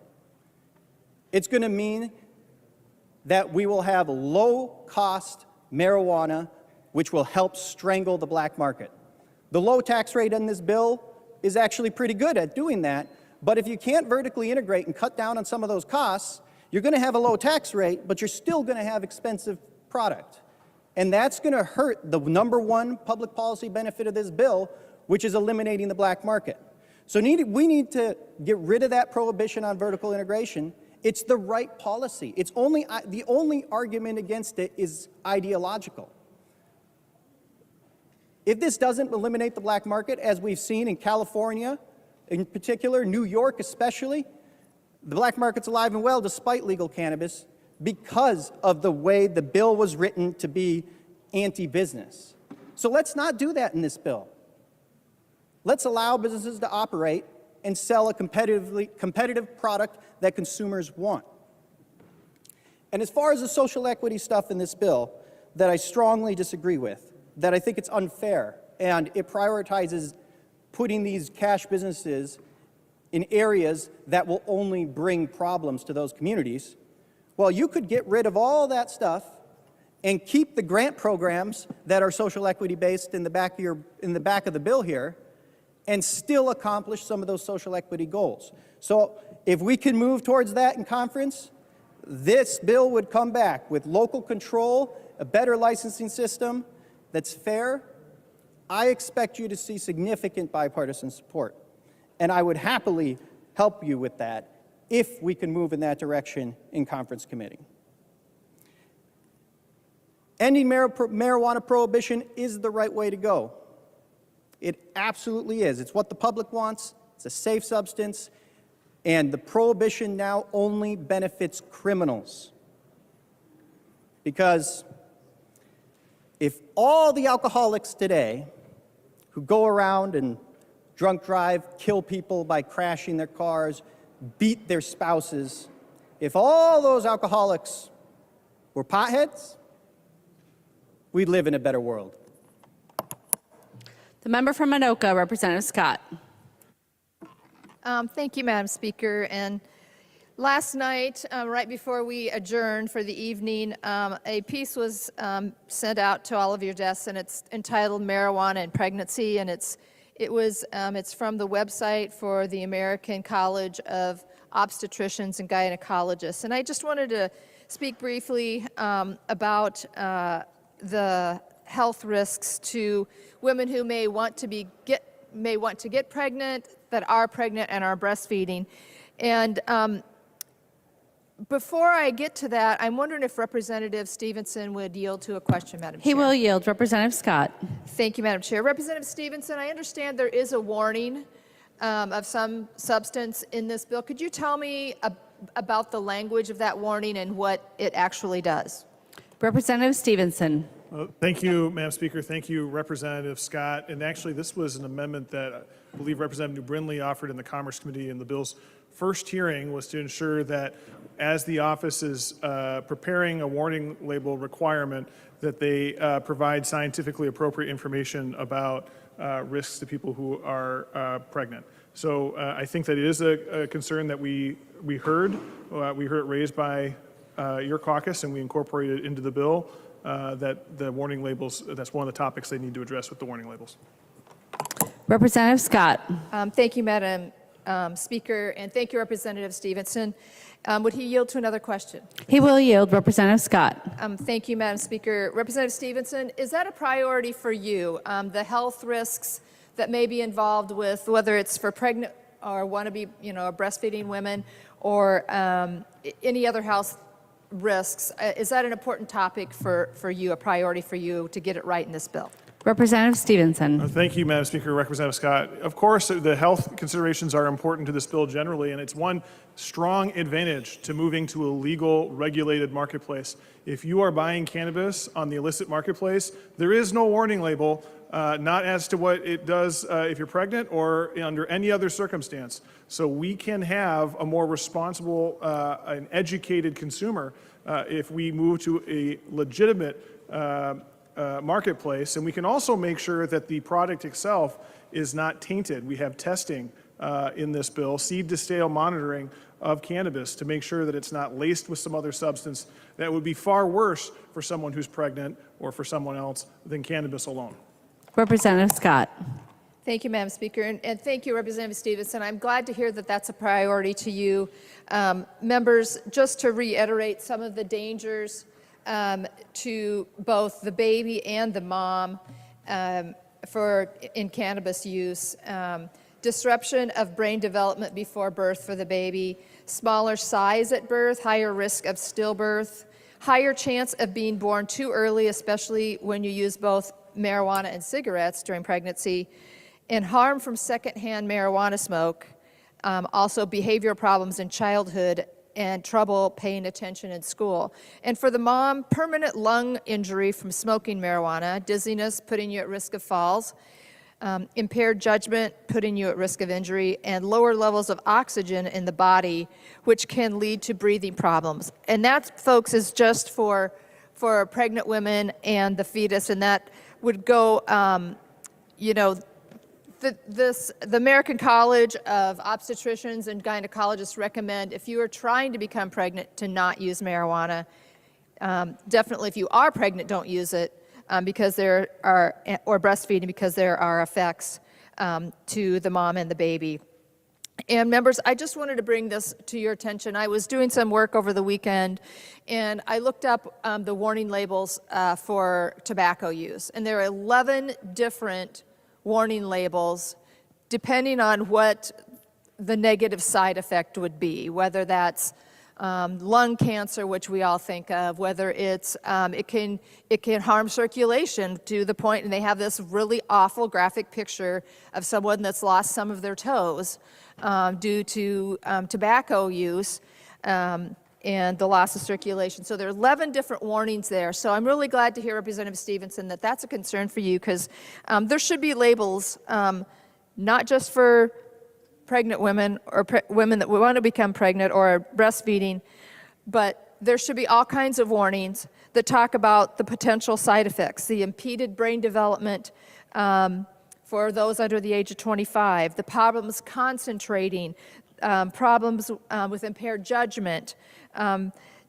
It's going to mean that we will have low-cost marijuana, which will help strangle the black market. The low tax rate in this bill is actually pretty good at doing that, but if you can't vertically integrate and cut down on some of those costs, you're going to have a low tax rate, but you're still going to have expensive product. And that's going to hurt the #1 public policy benefit of this bill, which is eliminating the black market. So we need to get rid of that prohibition on vertical integration. It's the right policy. It's the only argument against it is ideological. If this doesn't eliminate the black market, as we've seen in California, in particular, New York especially, the black market's alive and well despite legal cannabis, because of the way the bill was written to be anti-business. So let's not do that in this bill. Let's allow businesses to operate and sell a competitive product that consumers want. And as far as the social equity stuff in this bill that I strongly disagree with, that I think it's unfair, and it prioritizes putting these cash businesses in areas that will only bring problems to those communities, well, you could get rid of all that stuff and keep the grant programs that are social equity based in the back of the bill here, and still accomplish some of those social equity goals. So if we can move towards that in conference, this bill would come back with local control, a better licensing system that's fair. I expect you to see significant bipartisan support, and I would happily help you with that if we can move in that direction in conference committee. Ending marijuana prohibition is the right way to go. It absolutely is. It's what the public wants. It's a safe substance. And the prohibition now only benefits criminals. Because if all the alcoholics today who go around and drunk drive, kill people by crashing their cars, beat their spouses, if all those alcoholics were potheads, we'd live in a better world. The member from Anoka, Representative Scott. Thank you, Madam Speaker. And last night, right before we adjourned for the evening, a piece was sent out to all of your desks, and it's entitled "Marijuana and Pregnancy," and it's from the website for the American College of Obstetricians and Gynecologists. And I just wanted to speak briefly about the health risks to women who may want to get pregnant, that are pregnant and are breastfeeding. And before I get to that, I'm wondering if Representative Stevenson would yield to a question, Madam Chair. He will yield. Representative Scott. Thank you, Madam Chair. Representative Stevenson, I understand there is a warning of some substance in this bill. Could you tell me about the language of that warning and what it actually does? Representative Stevenson. Thank you, Madam Speaker. Thank you, Representative Scott. And actually, this was an amendment that I believe Representative New Brindley offered in the Commerce Committee in the bill's first hearing, was to ensure that as the office is preparing a warning label requirement, that they provide scientifically appropriate information about risks to people who are pregnant. So I think that it is a concern that we heard. We heard it raised by your caucus, and we incorporated it into the bill. That the warning labels, that's one of the topics they need to address with the warning labels. Representative Scott. Thank you, Madam Speaker, and thank you, Representative Stevenson. Would he yield to another question? He will yield. Representative Scott. Thank you, Madam Speaker. Representative Stevenson, is that a priority for you, the health risks that may be involved with whether it's for pregnant or want-to-be, breastfeeding women or any other health risks? Is that an important topic for you, a priority for you to get it right in this bill? Representative Stevenson. Thank you, Madam Speaker. Representative Scott. Of course, the health considerations are important to this bill generally, and it's one strong advantage to moving to a legal, regulated marketplace. If you are buying cannabis on the illicit marketplace, there is no warning label, not as to what it does if you're pregnant or under any other circumstance. So we can have a more responsible and educated consumer if we move to a legitimate marketplace, and we can also make sure that the product itself is not tainted. We have testing in this bill, seed to stale monitoring of cannabis to make sure that it's not laced with some other substance that would be far worse for someone who's pregnant or for someone else than cannabis alone. Representative Scott. Thank you, Madam Speaker, and thank you, Representative Stevenson. I'm glad to hear that that's a priority to you. Members, just to reiterate some of the dangers to both the baby and the mom in cannabis use. Disruption of brain development before birth for the baby, smaller size at birth, higher risk of stillbirth, higher chance of being born too early, especially when you use both marijuana and cigarettes during pregnancy, and harm from secondhand marijuana smoke, also behavioral problems in childhood and trouble paying attention in school. And for the mom, permanent lung injury from smoking marijuana, dizziness, putting you at risk of falls, impaired judgment, putting you at risk of injury, and lower levels of oxygen in the body, which can lead to breathing problems. And that, folks, is just for pregnant women and the fetus, and that would go, the American College of Obstetricians and Gynecologists recommend if you are trying to become pregnant to not use marijuana. Definitely if you are pregnant, don't use it because there are, or breastfeeding because there are effects to the mom and the baby. And members, I just wanted to bring this to your attention. I was doing some work over the weekend, and I looked up the warning labels for tobacco use. And there are 11 different warning labels depending on what the negative side effect would be, whether that's lung cancer, which we all think of, whether it's it can harm circulation to the point, and they have this really awful graphic picture of someone that's lost some of their toes due to tobacco use and the loss of circulation. So there are 11 different warnings there. So I'm really glad to hear, Representative Stevenson, that that's a concern for you, because there should be labels not just for pregnant women or women that want to become pregnant or breastfeeding, but there should be all kinds of warnings that talk about the potential side effects, the impeded brain development for those under the age of 25, the problems concentrating, problems with impaired judgment,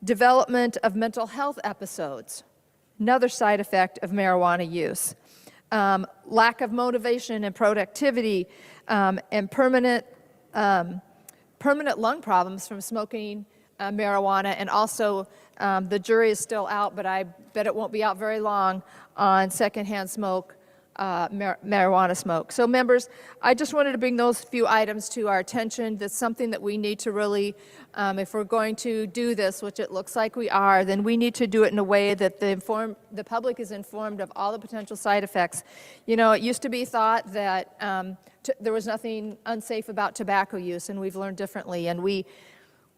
development of mental health episodes, another side effect of marijuana use, lack of motivation and productivity, and permanent lung problems from smoking marijuana. And also, the jury is still out, but I bet it won't be out very long on secondhand smoke, marijuana smoke. So members, I just wanted to bring those few items to our attention. That's something that we need to really, if we're going to do this, which it looks like we are, then we need to do it in a way that the public is informed of all the potential side effects. You know, it used to be thought that there was nothing unsafe about tobacco use, and we've learned differently. And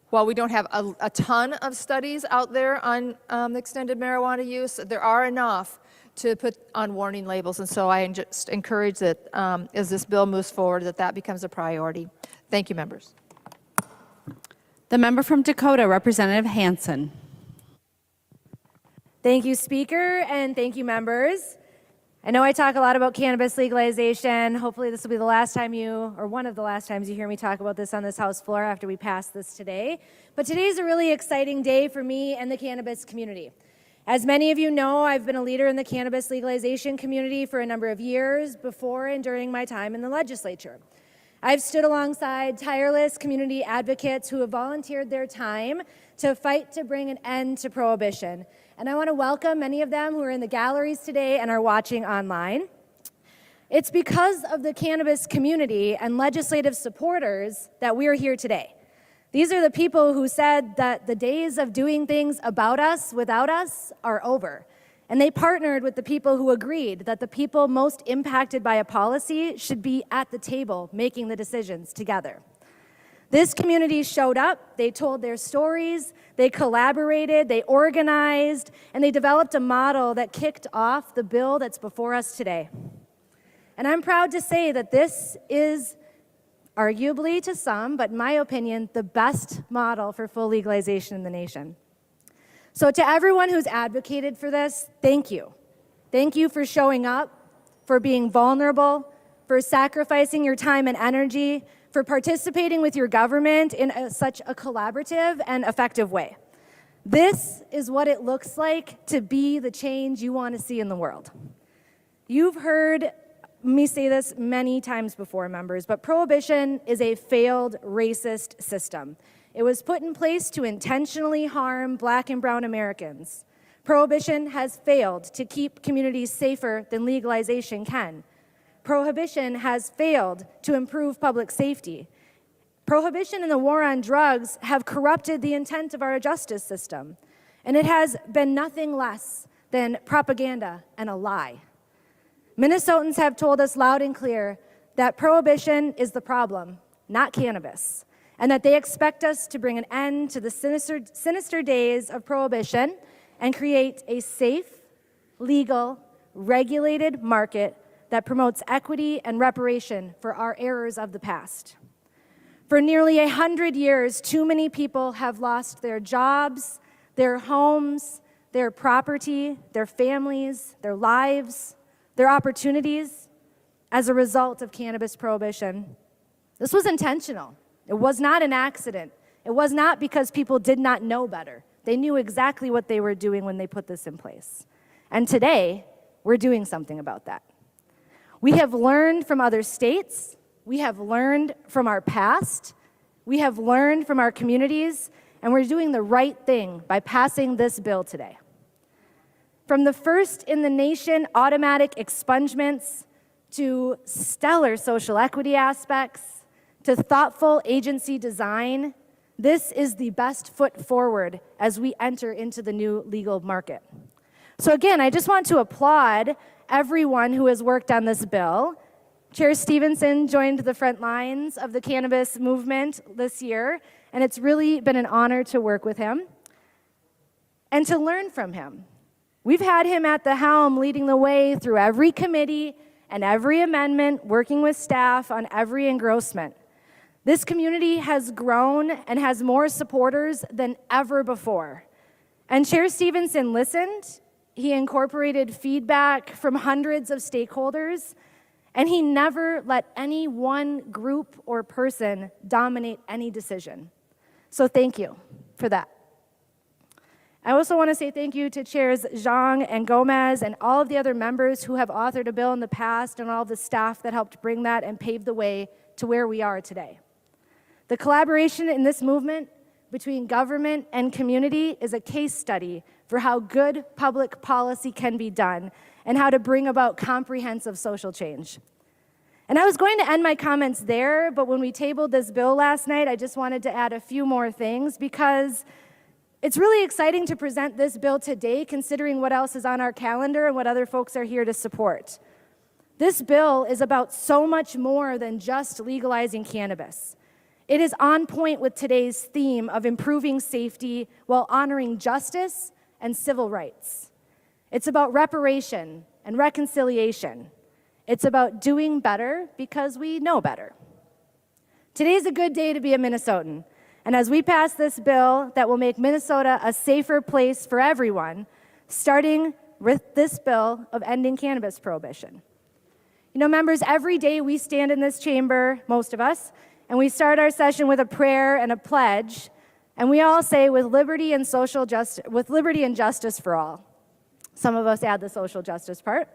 while we don't have a ton of studies out there on extended marijuana use, there are enough to put on warning labels. And so I just encourage that as this bill moves forward, that becomes a priority. Thank you, members. The member from Dakota, Representative Hansen. Thank you, Speaker, and thank you, members. I know I talk a lot about cannabis legalization. Hopefully this will be the last time or one of the last times you hear me talk about this on this House floor after we pass this today. But today is a really exciting day for me and the cannabis community. As many of you know, I've been a leader in the cannabis legalization community for a number of years before and during my time in the legislature. I've stood alongside tireless community advocates who have volunteered their time to fight to bring an end to prohibition. And I want to welcome many of them who are in the galleries today and are watching online. It's because of the cannabis community and legislative supporters that we're here today. These are the people who said that the days of doing things about us, without us, are over. And they partnered with the people who agreed that the people most impacted by a policy should be at the table making the decisions together. This community showed up, they told their stories, they collaborated, they organized, and they developed a model that kicked off the bill that's before us today. And I'm proud to say that this is arguably to some, but in my opinion, the best model for full legalization in the nation. So to everyone who's advocated for this, thank you. Thank you for showing up, for being vulnerable, for sacrificing your time and energy, for participating with your government in such a collaborative and effective way. This is what it looks like to be the change you want to see in the world. You've heard me say this many times before, members, but prohibition is a failed racist system. It was put in place to intentionally harm Black and brown Americans. Prohibition has failed to keep communities safer than legalization can. Prohibition has failed to improve public safety. Prohibition and the war on drugs have corrupted the intent of our justice system, and it has been nothing less than propaganda and a lie. Minnesotans have told us loud and clear that prohibition is the problem, not cannabis, and that they expect us to bring an end to the sinister days of prohibition and create a safe, legal, regulated market that promotes equity and reparation for our errors of the past. For nearly 100 years, too many people have lost their jobs, their homes, their property, their families, their lives, their opportunities as a result of cannabis prohibition. This was intentional. It was not an accident. It was not because people did not know better. They knew exactly what they were doing when they put this in place. And today, we're doing something about that. We have learned from other states. We have learned from our past. We have learned from our communities, and we're doing the right thing by passing this bill today. From the first in the nation automatic expungements to stellar social equity aspects to thoughtful agency design, this is the best foot forward as we enter into the new legal market. So again, I just want to applaud everyone who has worked on this bill. Chair Stevenson joined the front lines of the cannabis movement this year, and it's really been an honor to work with him and to learn from him. We've had him at the helm leading the way through every committee and every amendment, working with staff on every engrossment. This community has grown and has more supporters than ever before. And Chair Stevenson listened. He incorporated feedback from hundreds of stakeholders, and he never let any one group or person dominate any decision. So thank you for that. I also want to say thank you to Chairs Zhang and Gomez and all of the other members who have authored a bill in the past and all of the staff that helped bring that and pave the way to where we are today. The collaboration in this movement between government and community is a case study for how good public policy can be done and how to bring about comprehensive social change. And I was going to end my comments there, but when we tabled this bill last night, I just wanted to add a few more things because it's really exciting to present this bill today, considering what else is on our calendar and what other folks are here to support. This bill is about so much more than just legalizing cannabis. It is on point with today's theme of improving safety while honoring justice and civil rights. It's about reparation and reconciliation. It's about doing better because we know better. Today's a good day to be a Minnesotan. And as we pass this bill that will make Minnesota a safer place for everyone, starting with this bill of ending cannabis prohibition. You know, members, every day we stand in this chamber, most of us, and we start our session with a prayer and a pledge, and we all say, with liberty and justice for all. Some of us add the social justice part.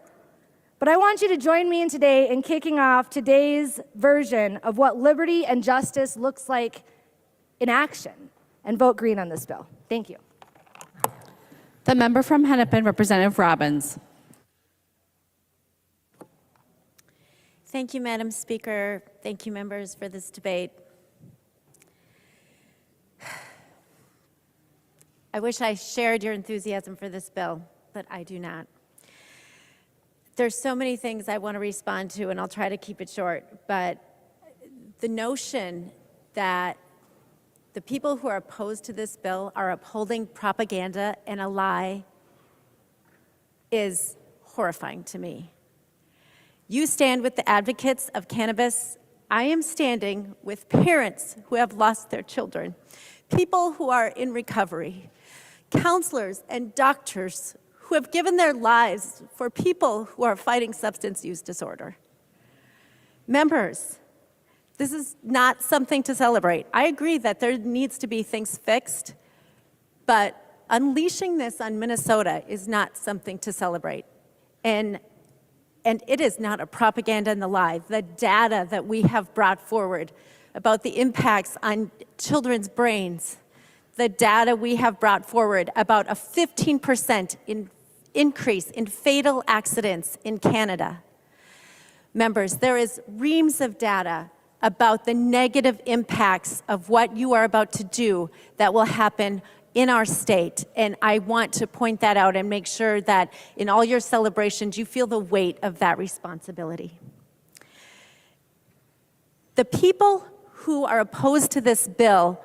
But I want you to join me today in kicking off today's version of what liberty and justice looks like in action, and vote green on this bill. Thank you. The member from Hennepin, Representative Robbins. Thank you, Madam Speaker. Thank you, members, for this debate. I wish I shared your enthusiasm for this bill, but I do not. There's so many things I want to respond to, and I'll try to keep it short, but the notion that the people who are opposed to this bill are upholding propaganda and a lie is horrifying to me. You stand with the advocates of cannabis. I am standing with parents who have lost their children, people who are in recovery, counselors and doctors who have given their lives for people who are fighting substance use disorder. Members, this is not something to celebrate. I agree that there needs to be things fixed, but unleashing this on Minnesota is not something to celebrate. And it is not a propaganda and the lie. The data that we have brought forward about the impacts on children's brains, the data we have brought forward about a 15% increase in fatal accidents in Canada. Members, there is reams of data about the negative impacts of what you are about to do that will happen in our state. And I want to point that out and make sure that in all your celebrations, you feel the weight of that responsibility. The people who are opposed to this bill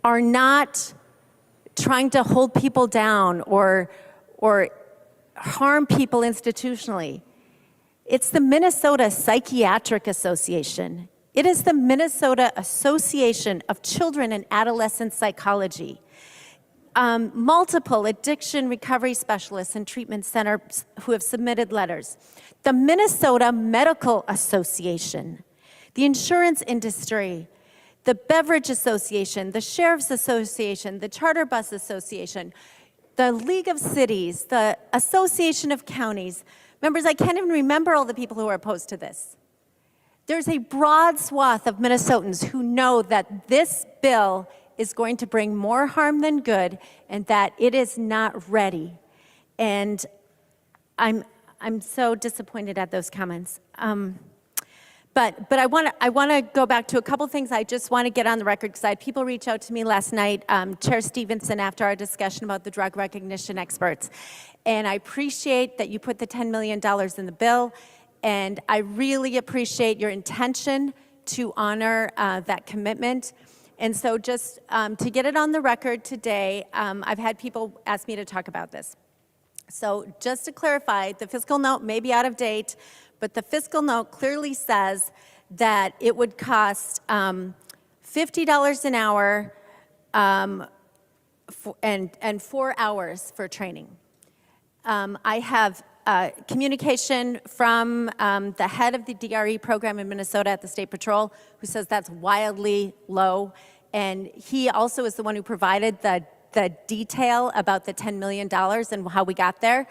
are not trying to hold people down or harm people institutionally. It's the Minnesota Psychiatric Association. It is the Minnesota Association of Children and Adolescent Psychology. Multiple addiction recovery specialists and treatment centers who have submitted letters. The Minnesota Medical Association, the insurance industry, the Beverage Association, the Sheriff's Association, the Charter Bus Association, the League of Cities, the Association of Counties. Members, I can't even remember all the people who are opposed to this. There's a broad swath of Minnesotans who know that this bill is going to bring more harm than good and that it is not ready. And I'm so disappointed at those comments. But I want to go back to a couple things I just want to get on the record because I had people reach out to me last night, Chair Stevenson, after our discussion about the drug recognition experts. And I appreciate that you put the $10 million in the bill, and I really appreciate your intention to honor that commitment. And so just to get it on the record today, I've had people ask me to talk about this. So just to clarify, the fiscal note may be out of date, but the fiscal note clearly says that it would cost $50 an hour and 4 hours for training. I have communication from the head of the DRE program in Minnesota at the State Patrol who says that's wildly low. And he also is the one who provided the detail about the $10 million and how we got there.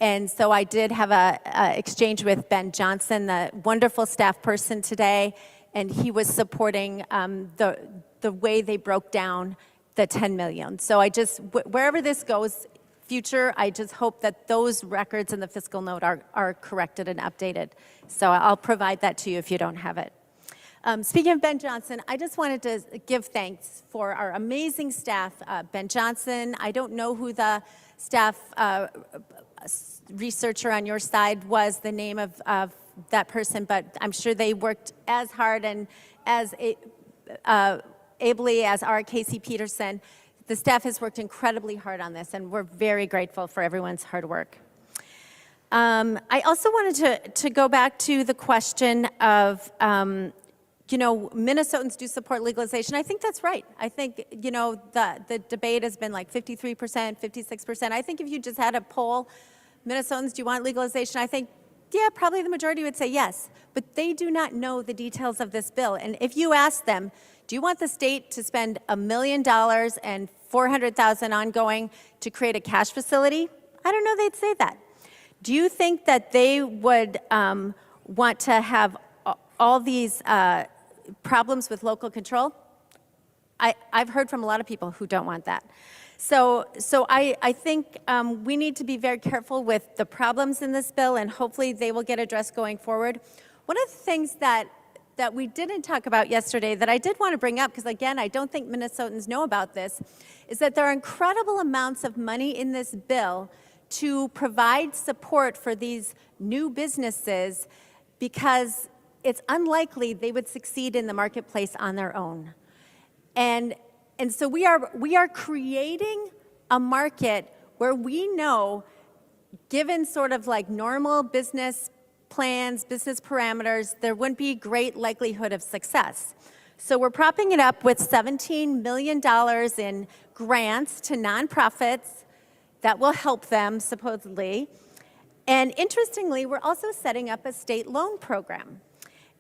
And so I did have a exchange with Ben Johnson, the wonderful staff person today, and he was supporting the way they broke down the 10 million. So I just, wherever this goes, future, I just hope that those records in the fiscal note are corrected and updated. So I'll provide that to you if you don't have it. Speaking of Ben Johnson, I just wanted to give thanks for our amazing staff. Ben Johnson, I don't know who the staff researcher on your side was, the name of that person, but I'm sure they worked as hard and as ably as our Casey Peterson. The staff has worked incredibly hard on this, and we're very grateful for everyone's hard work. I also wanted to go back to the question of, you know, Minnesotans do support legalization. I think that's right. I think, you know, the debate has been like 53%, 56%. I think if you just had a poll, Minnesotans, do you want legalization? I think, yeah, probably the majority would say yes. But they do not know the details of this bill. And if you ask them, do you want the state to spend $1 million and $400,000 ongoing to create a cash facility? I don't know they'd say that. Do you think that they would want to have all these problems with local control? I've heard from a lot of people who don't want that. So I think we need to be very careful with the problems in this bill, and hopefully they will get addressed going forward. One of the things that we didn't talk about yesterday that I did want to bring up, because again, I don't think Minnesotans know about this, is that there are incredible amounts of money in this bill to provide support for these new businesses, because it's unlikely they would succeed in the marketplace on their own. And so we are creating a market where we know, given sort of like normal business plans, business parameters, there wouldn't be great likelihood of success. So we're propping it up with $17 million in grants to nonprofits that will help them, supposedly. And interestingly, we're also setting up a state loan program.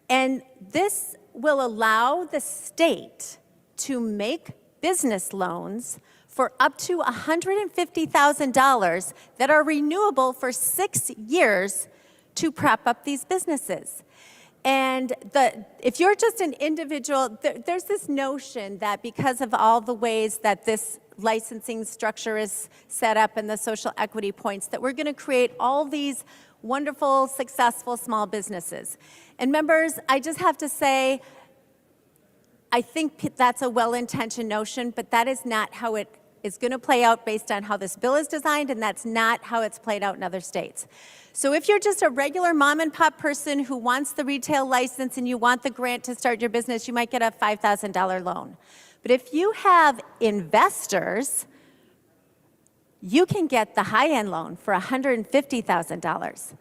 And this will allow the state to make business loans for up to $150,000 that are renewable for 6 years to prop up these businesses. And if you're just an individual, there's this notion that because of all the ways that this licensing structure is set up and the social equity points, that we're going to create all these wonderful, successful small businesses. And members, I just have to say, I think that's a well-intentioned notion, but that is not how it is going to play out based on how this bill is designed, and that's not how it's played out in other states. So if you're just a regular mom and pop person who wants the retail license and you want the grant to start your business, you might get a $5,000 loan. But if you have investors, you can get the high-end loan for $150,000.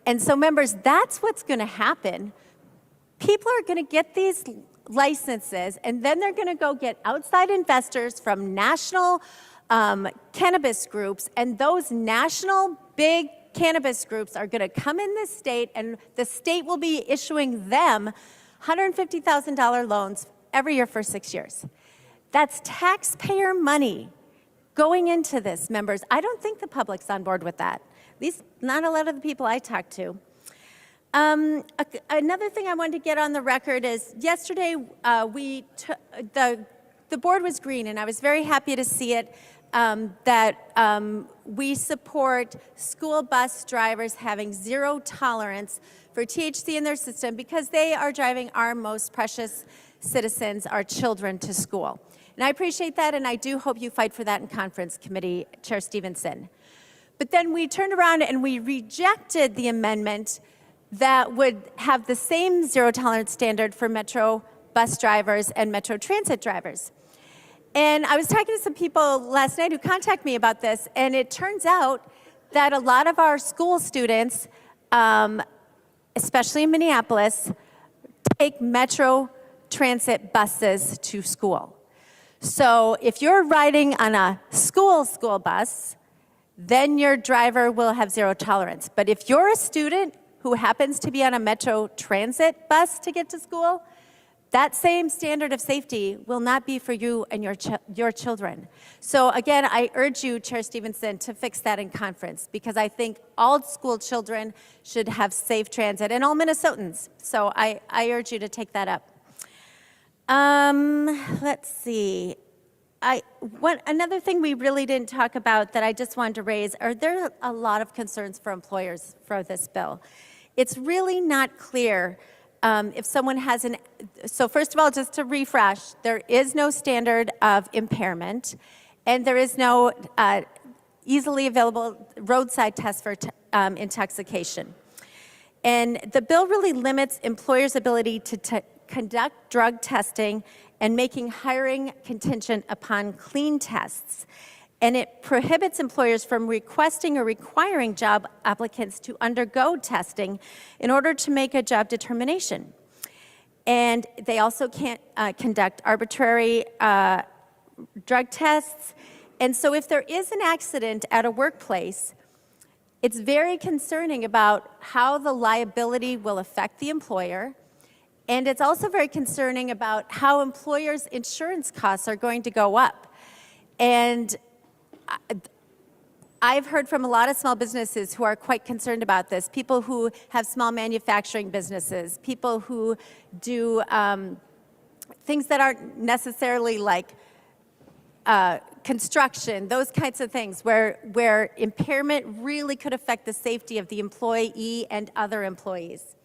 And so members, that's what's going to happen. People are going to get these licenses, and then they're going to go get outside investors from national cannabis groups, and those national big cannabis groups are going to come in this state, and the state will be issuing them $150,000 loans every year for 6 years. That's taxpayer money going into this, members. I don't think the public's on board with that. At least not a lot of the people I talk to. Another thing I wanted to get on the record is yesterday the board was green, and I was very happy to see it, that we support school bus drivers having zero tolerance for THC in their system because they are driving our most precious citizens, our children, to school. And I appreciate that, and I do hope you fight for that in conference committee, Chair Stevenson. But then we turned around and we rejected the amendment that would have the same zero tolerance standard for Metro bus drivers and Metro Transit drivers. And I was talking to some people last night who contacted me about this, and it turns out that a lot of our school students, especially in Minneapolis, take Metro Transit buses to school. So if you're riding on a school bus, then your driver will have zero tolerance. But if you're a student who happens to be on a Metro Transit bus to get to school, that same standard of safety will not be for you and your children. So again, I urge you, Chair Stevenson, to fix that in conference, because I think all school children should have safe transit, and all Minnesotans. So I urge you to take that up. Let's see. Another thing we really didn't talk about that I just wanted to raise are there are a lot of concerns for employers for this bill. It's really not clear if someone has so first of all, just to refresh, there is no standard of impairment, and there is no easily available roadside test for intoxication. And the bill really limits employers' ability to conduct drug testing and making hiring contingent upon clean tests. And it prohibits employers from requesting or requiring job applicants to undergo testing in order to make a job determination. And they also can't conduct arbitrary drug tests. And so if there is an accident at a workplace, it's very concerning about how the liability will affect the employer. And it's also very concerning about how employers' insurance costs are going to go up. And I've heard from a lot of small businesses who are quite concerned about this, people who have small manufacturing businesses, people who do things that aren't necessarily like construction, those kinds of things, where impairment really could affect the safety of the employee and other employees.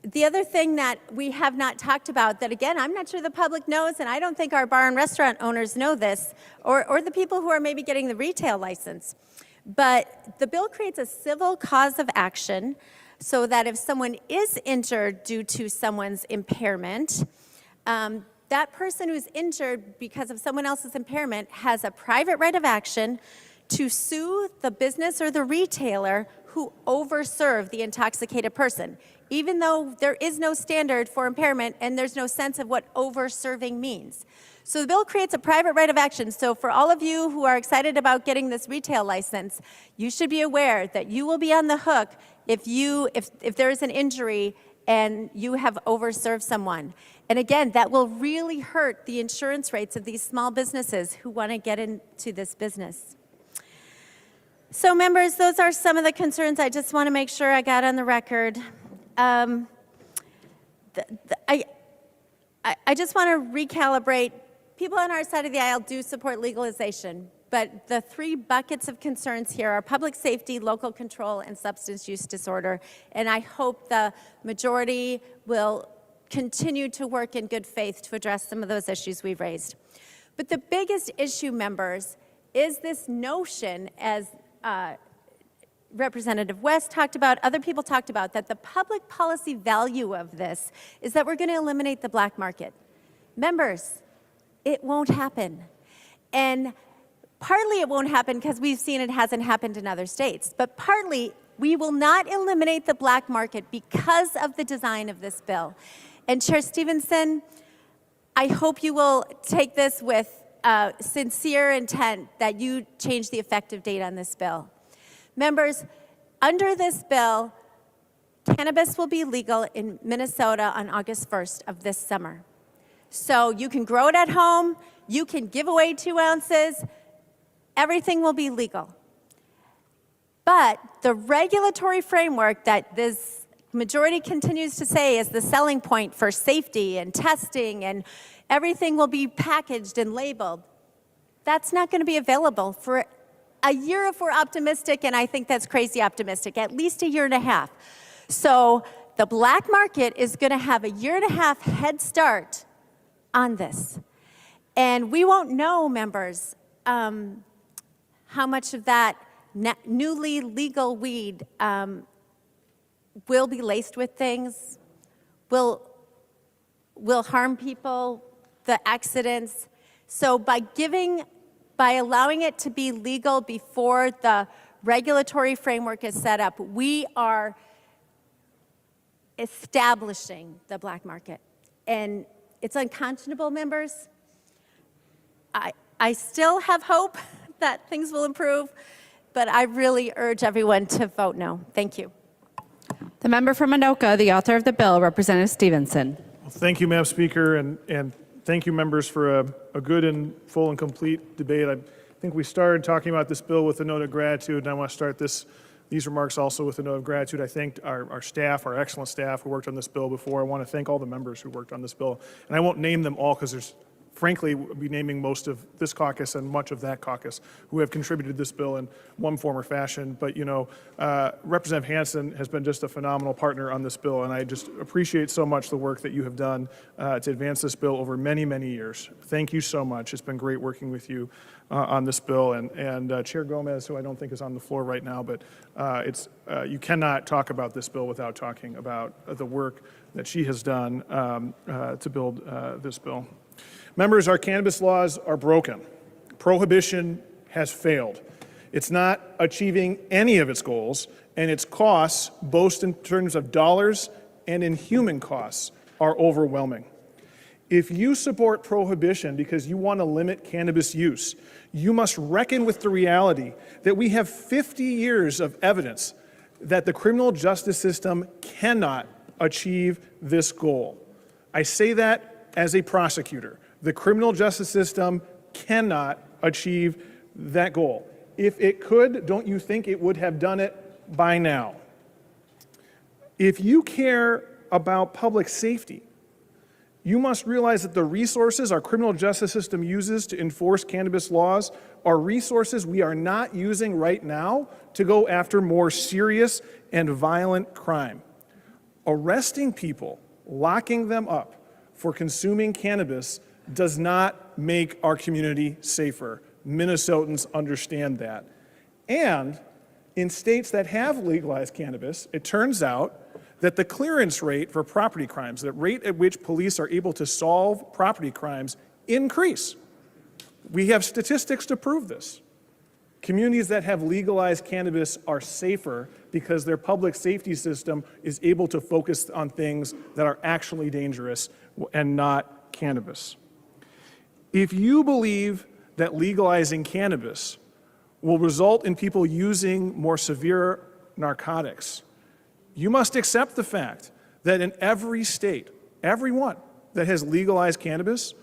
The other thing that we have not talked about that, again, I'm not sure the public knows, and I don't think our bar and restaurant owners know this, or the people who are maybe getting the retail license, but the bill creates a civil cause of action so that if someone is injured due to someone's impairment, that person who's injured because of someone else's impairment has a private right of action to sue the business or the retailer who overserved the intoxicated person, even though there is no standard for impairment and there's no sense of what overserving means. So the bill creates a private right of action. So for all of you who are excited about getting this retail license, you should be aware that you will be on the hook if there is an injury and you have overserved someone. And again, that will really hurt the insurance rates of these small businesses who want to get into this business. So members, those are some of the concerns I just want to make sure I got on the record. I just want to recalibrate. People on our side of the aisle do support legalization, but the three buckets of concerns here are public safety, local control, and substance use disorder. And I hope the majority will continue to work in good faith to address some of those issues we've raised. But the biggest issue, members, is this notion, as Representative West talked about, other people talked about, that the public policy value of this is that we're going to eliminate the black market. Members, it won't happen. And partly it won't happen because we've seen it hasn't happened in other states, but partly we will not eliminate the black market because of the design of this bill. And Chair Stevenson, I hope you will take this with sincere intent that you change the effective date on this bill. Members, under this bill, cannabis will be legal in Minnesota on August 1st of this summer. So you can grow it at home, you can give away 2 ounces, everything will be legal. But the regulatory framework that this majority continues to say is the selling point for safety and testing and everything will be packaged and labeled, that's not going to be available for a year if we're optimistic, and I think that's crazy optimistic, at least a year and a half. So the black market is going to have a year and a half head start on this. And we won't know, members, how much of that newly legal weed will be laced with things, will harm people, the accidents. So by allowing it to be legal before the regulatory framework is set up, we are establishing the black market. And it's unconscionable, members. I still have hope that things will improve, but I really urge everyone to vote no. Thank you. The member from Anoka, the author of the bill, Representative Stevenson. Well, thank you, Madam Speaker, and thank you, members, for a good and full and complete debate. I think we started talking about this bill with a note of gratitude, and I want to start these remarks also with a note of gratitude. I thanked our staff, our excellent staff who worked on this bill before. I want to thank all the members who worked on this bill. And I won't name them all because there's, frankly, we'll be naming most of this caucus and much of that caucus who have contributed to this bill in one form or fashion. But, you know, Representative Hansen has been just a phenomenal partner on this bill, and I just appreciate so much the work that you have done to advance this bill over many, many years. Thank you so much. It's been great working with you on this bill. And Chair Gomez, who I don't think is on the floor right now, but you cannot talk about this bill without talking about the work that she has done to build this bill. Members, our cannabis laws are broken. Prohibition has failed. It's not achieving any of its goals, and its costs, both in terms of dollars and in human costs, are overwhelming. If you support prohibition because you want to limit cannabis use, you must reckon with the reality that we have 50 years of evidence that the criminal justice system cannot achieve this goal. I say that as a prosecutor. The criminal justice system cannot achieve that goal. If it could, don't you think it would have done it by now? If you care about public safety, you must realize that the resources our criminal justice system uses to enforce cannabis laws are resources we are not using right now to go after more serious and violent crime. Arresting people, locking them up for consuming cannabis does not make our community safer. Minnesotans understand that. And in states that have legalized cannabis, it turns out that the clearance rate for property crimes, the rate at which police are able to solve property crimes, increase. We have statistics to prove this. Communities that have legalized cannabis are safer because their public safety system is able to focus on things that are actually dangerous and not cannabis. If you believe that legalizing cannabis will result in people using more severe narcotics, you must accept the fact that in every state, every one that has legalized cannabis,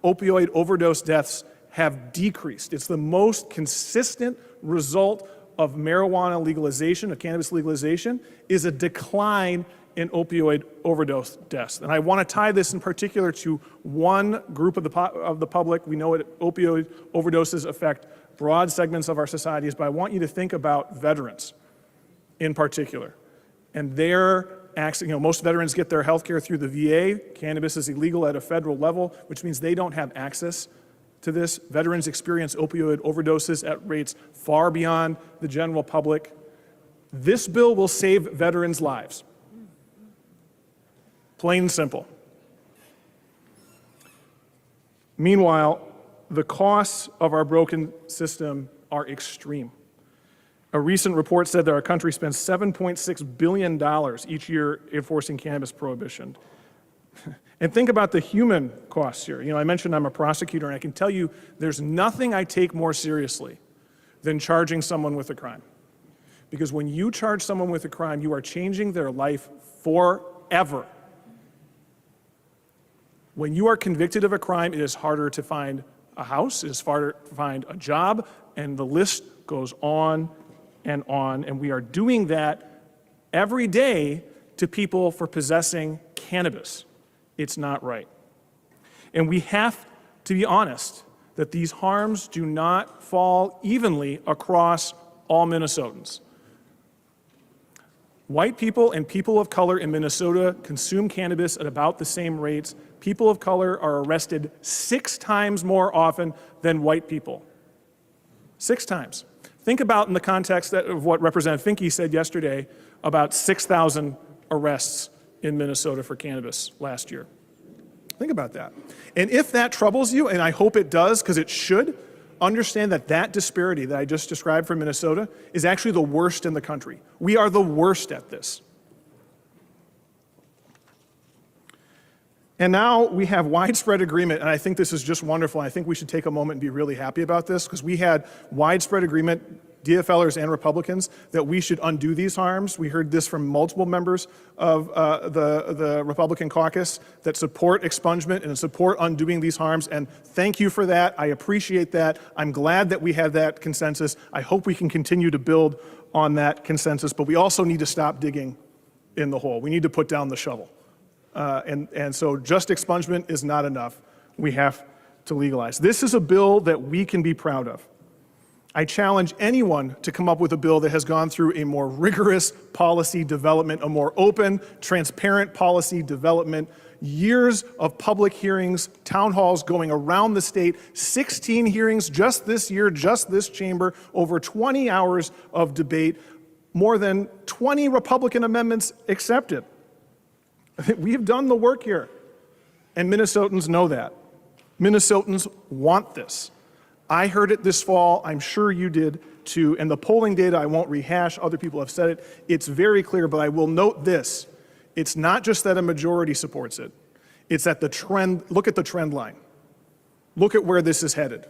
opioid overdose deaths have decreased. It's the most consistent result of marijuana legalization, of cannabis legalization, is a decline in opioid overdose deaths. And I want to tie this in particular to one group of the public. We know that opioid overdoses affect broad segments of our societies, but I want you to think about veterans in particular. And their access, most veterans get their health care through the VA. Cannabis is illegal at a federal level, which means they don't have access to this. Veterans experience opioid overdoses at rates far beyond the general public. This bill will save veterans' lives. Plain and simple. Meanwhile, the costs of our broken system are extreme. A recent report said that our country spends $7.6 billion each year enforcing cannabis prohibition. And think about the human costs here. I mentioned I'm a prosecutor, and I can tell you there's nothing I take more seriously than charging someone with a crime. Because when you charge someone with a crime, you are changing their life forever. When you are convicted of a crime, it is harder to find a house, it is harder to find a job, and the list goes on, and we are doing that every day to people for possessing cannabis. It's not right. And we have to be honest that these harms do not fall evenly across all Minnesotans. White people and people of color in Minnesota consume cannabis at about the same rates. People of color are arrested 6 times more often than white people. 6 times. Think about in the context of what Representative Finke said yesterday about 6,000 arrests in Minnesota for cannabis last year. Think about that. And if that troubles you, and I hope it does because it should, understand that that disparity that I just described for Minnesota is actually the worst in the country. We are the worst at this. And now we have widespread agreement, and I think this is just wonderful. I think we should take a moment and be really happy about this, because we had widespread agreement, DFLers and Republicans, that we should undo these harms. We heard this from multiple members of the Republican caucus that support expungement and support undoing these harms, and thank you for that. I appreciate that. I'm glad that we had that consensus. I hope we can continue to build on that consensus, but we also need to stop digging in the hole. We need to put down the shovel. And so just expungement is not enough. We have to legalize. This is a bill that we can be proud of. I challenge anyone to come up with a bill that has gone through a more rigorous policy development, a more open, transparent policy development, years of public hearings, town halls going around the state, 16 hearings just this year, just this chamber, over 20 hours of debate, more than 20 Republican amendments accepted. We've done the work here, and Minnesotans know that. Minnesotans want this. I heard it this fall. I'm sure you did too. And the polling data, I won't rehash. Other people have said it. It's very clear, but I will note this. It's not just that a majority supports it. It's that the trend, look at the trend line. Look at where this is headed.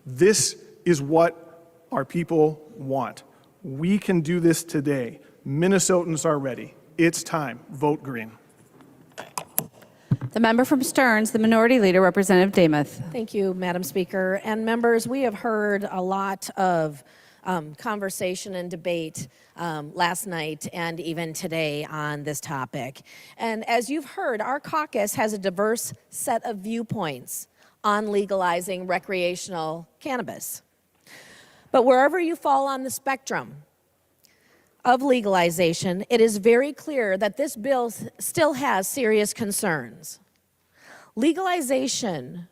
This is what our people want. We can do this today. Minnesotans are ready. It's time. Vote green. The member from Stearns, the Minority Leader, Representative Demuth. Thank you, Madam Speaker. And members, we have heard a lot of conversation and debate last night and even today on this topic. And as you've heard, our caucus has a diverse set of viewpoints on legalizing recreational cannabis. But wherever you fall on the spectrum of legalization, it is very clear that this bill still has serious concerns. Legalization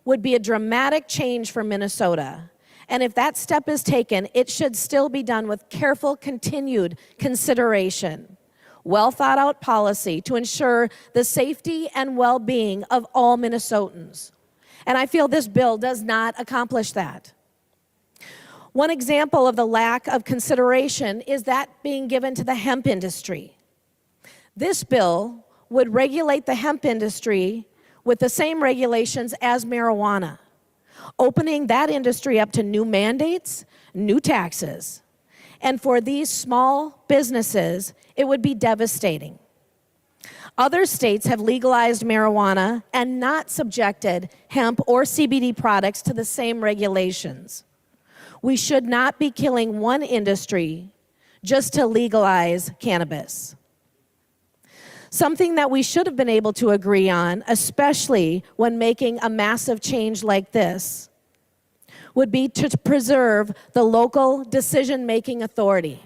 would be a dramatic change for Minnesota, and if that step is taken, it should still be done with careful, continued consideration, well thought out policy to ensure the safety and well-being of all Minnesotans. And I feel this bill does not accomplish that. One example of the lack of consideration is that being given to the hemp industry. This bill would regulate the hemp industry with the same regulations as marijuana, opening that industry up to new mandates, new taxes. And for these small businesses, it would be devastating. Other states have legalized marijuana and not subjected hemp or CBD products to the same regulations. We should not be killing one industry just to legalize cannabis. Something that we should have been able to agree on, especially when making a massive change like this, would be to preserve the local decision-making authority.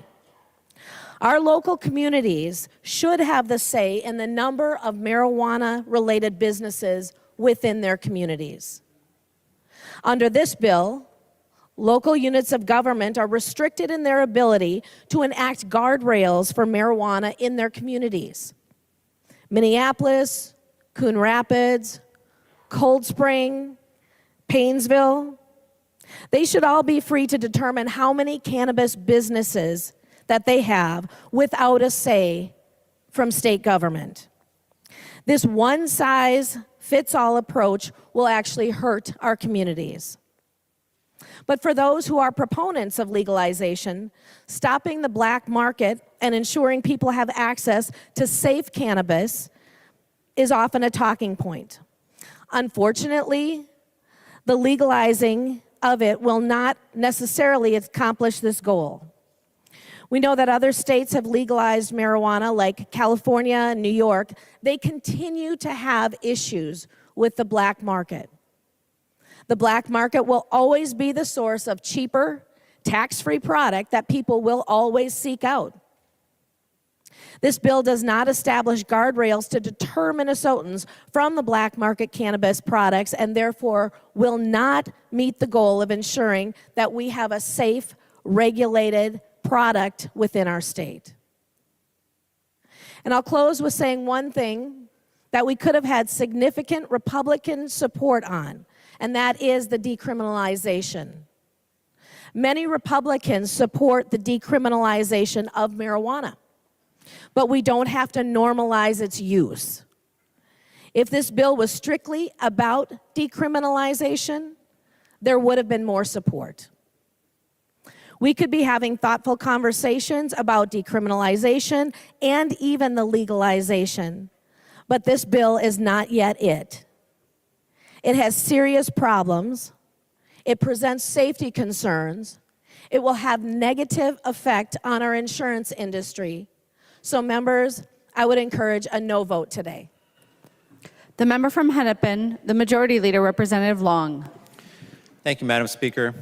Our local communities should have the say in the number of marijuana-related businesses within their communities. Under this bill, local units of government are restricted in their ability to enact guardrails for marijuana in their communities. Minneapolis, Coon Rapids, Cold Spring, Paynesville, they should all be free to determine how many cannabis businesses that they have without a say from state government. This one-size-fits-all approach will actually hurt our communities. But for those who are proponents of legalization, stopping the black market and ensuring people have access to safe cannabis is often a talking point. Unfortunately, the legalizing of it will not necessarily accomplish this goal. We know that other states have legalized marijuana, like California and New York. They continue to have issues with the black market. The black market will always be the source of cheaper, tax-free product that people will always seek out. This bill does not establish guardrails to deter Minnesotans from the black market cannabis products and therefore will not meet the goal of ensuring that we have a safe, regulated product within our state. And I'll close with saying one thing that we could have had significant Republican support on, and that is the decriminalization. Many Republicans support the decriminalization of marijuana, but we don't have to normalize its use. If this bill was strictly about decriminalization, there would have been more support. We could be having thoughtful conversations about decriminalization and even the legalization, but this bill is not yet it. It has serious problems. It presents safety concerns. It will have negative effect on our insurance industry. So members, I would encourage a no vote today. The member from Hennepin, the Majority Leader, Representative Long. Thank you, Madam Speaker.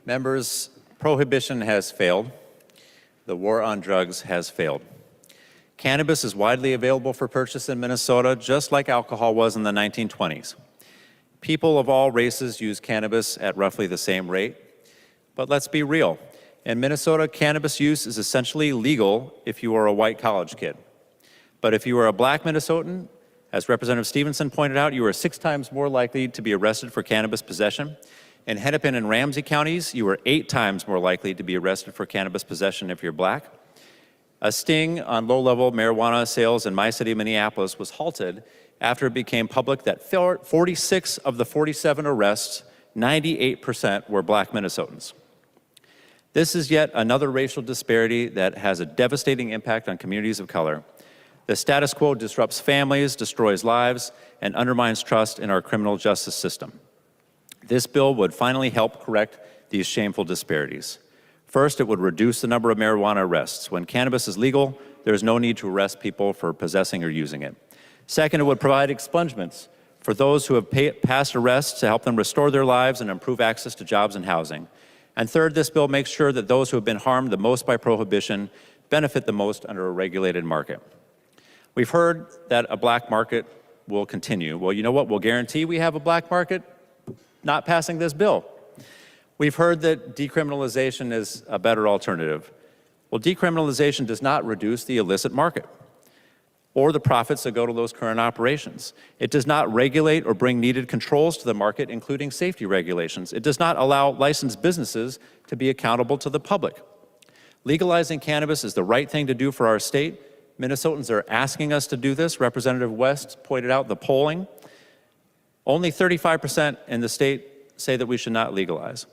Members, prohibition has failed. The war on drugs has failed. Cannabis is widely available for purchase in Minnesota, just like alcohol was in the 1920s. People of all races use cannabis at roughly the same rate. But let's be real. In Minnesota, cannabis use is essentially legal if you are a white college kid. But if you are a black Minnesotan, as Representative Stevenson pointed out, you are 6 times more likely to be arrested for cannabis possession. In Hennepin and Ramsey counties, you are 8 times more likely to be arrested for cannabis possession if you're black. A sting on low-level marijuana sales in my city of Minneapolis was halted after it became public that 46 of the 47 arrests, 98% were black Minnesotans. This is yet another racial disparity that has a devastating impact on communities of color. The status quo disrupts families, destroys lives, and undermines trust in our criminal justice system. This bill would finally help correct these shameful disparities. First, it would reduce the number of marijuana arrests. When cannabis is legal, there is no need to arrest people for possessing or using it. Second, it would provide expungements for those who have passed arrests to help them restore their lives and improve access to jobs and housing. And third, this bill makes sure that those who have been harmed the most by prohibition benefit the most under a regulated market. We've heard that a black market will continue. Well, you know what will guarantee we have a black market? Not passing this bill. We've heard that decriminalization is a better alternative. Well, decriminalization does not reduce the illicit market or the profits that go to those current operations. It does not regulate or bring needed controls to the market, including safety regulations. It does not allow licensed businesses to be accountable to the public. Legalizing cannabis is the right thing to do for our state. Minnesotans are asking us to do this. Representative West pointed out the polling. Only 35% in the state say that we should not legalize.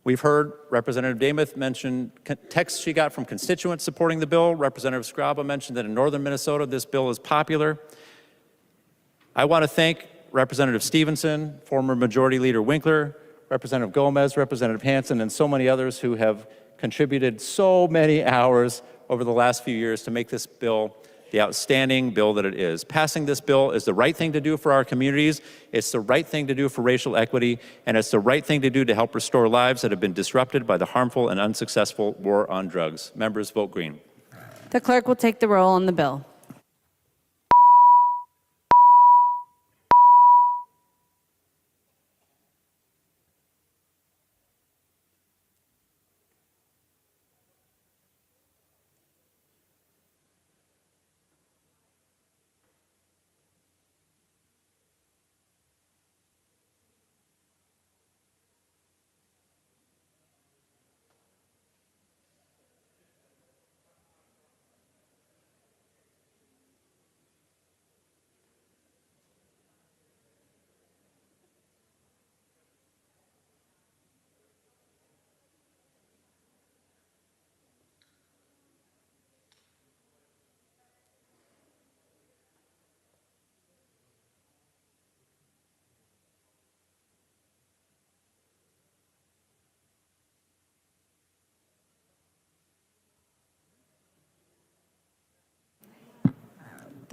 We've heard Representative Demuth mention texts she got from constituents supporting the bill. Representative Scraba mentioned that in northern Minnesota, this bill is popular. I want to thank Representative Stevenson, former Majority Leader Winkler, Representative Gomez, Representative Hansen, and so many others who have contributed so many hours over the last few years to make this bill the outstanding bill that it is. Passing this bill is the right thing to do for our communities, it's the right thing to do for racial equity, and it's the right thing to do to help restore lives that have been disrupted by the harmful and unsuccessful war on drugs. Members, vote green. The clerk will take the roll on the bill.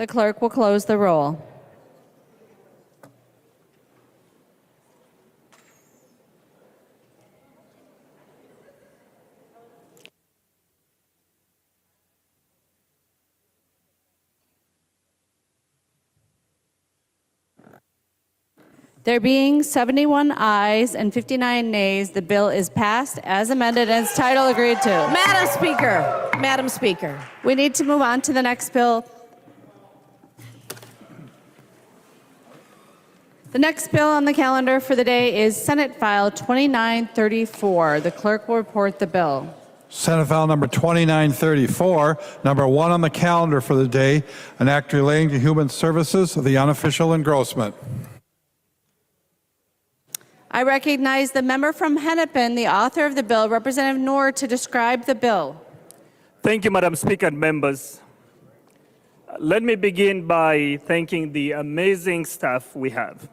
The clerk will close the roll. There being 71 ayes and 59 nays, the bill is passed as amended and its title agreed to. Madam Speaker. We need to move on to the next bill. The next bill on the calendar for the day is Senate File 2934. The clerk will report the bill. Senate File number 2934, number 1 on the calendar for the day, an act relating to human services of the unofficial engrossment. I recognize the member from Hennepin, the author of the bill, Representative Noor, to describe the bill. Thank you, Madam Speaker and members. Let me begin by thanking the amazing staff we have.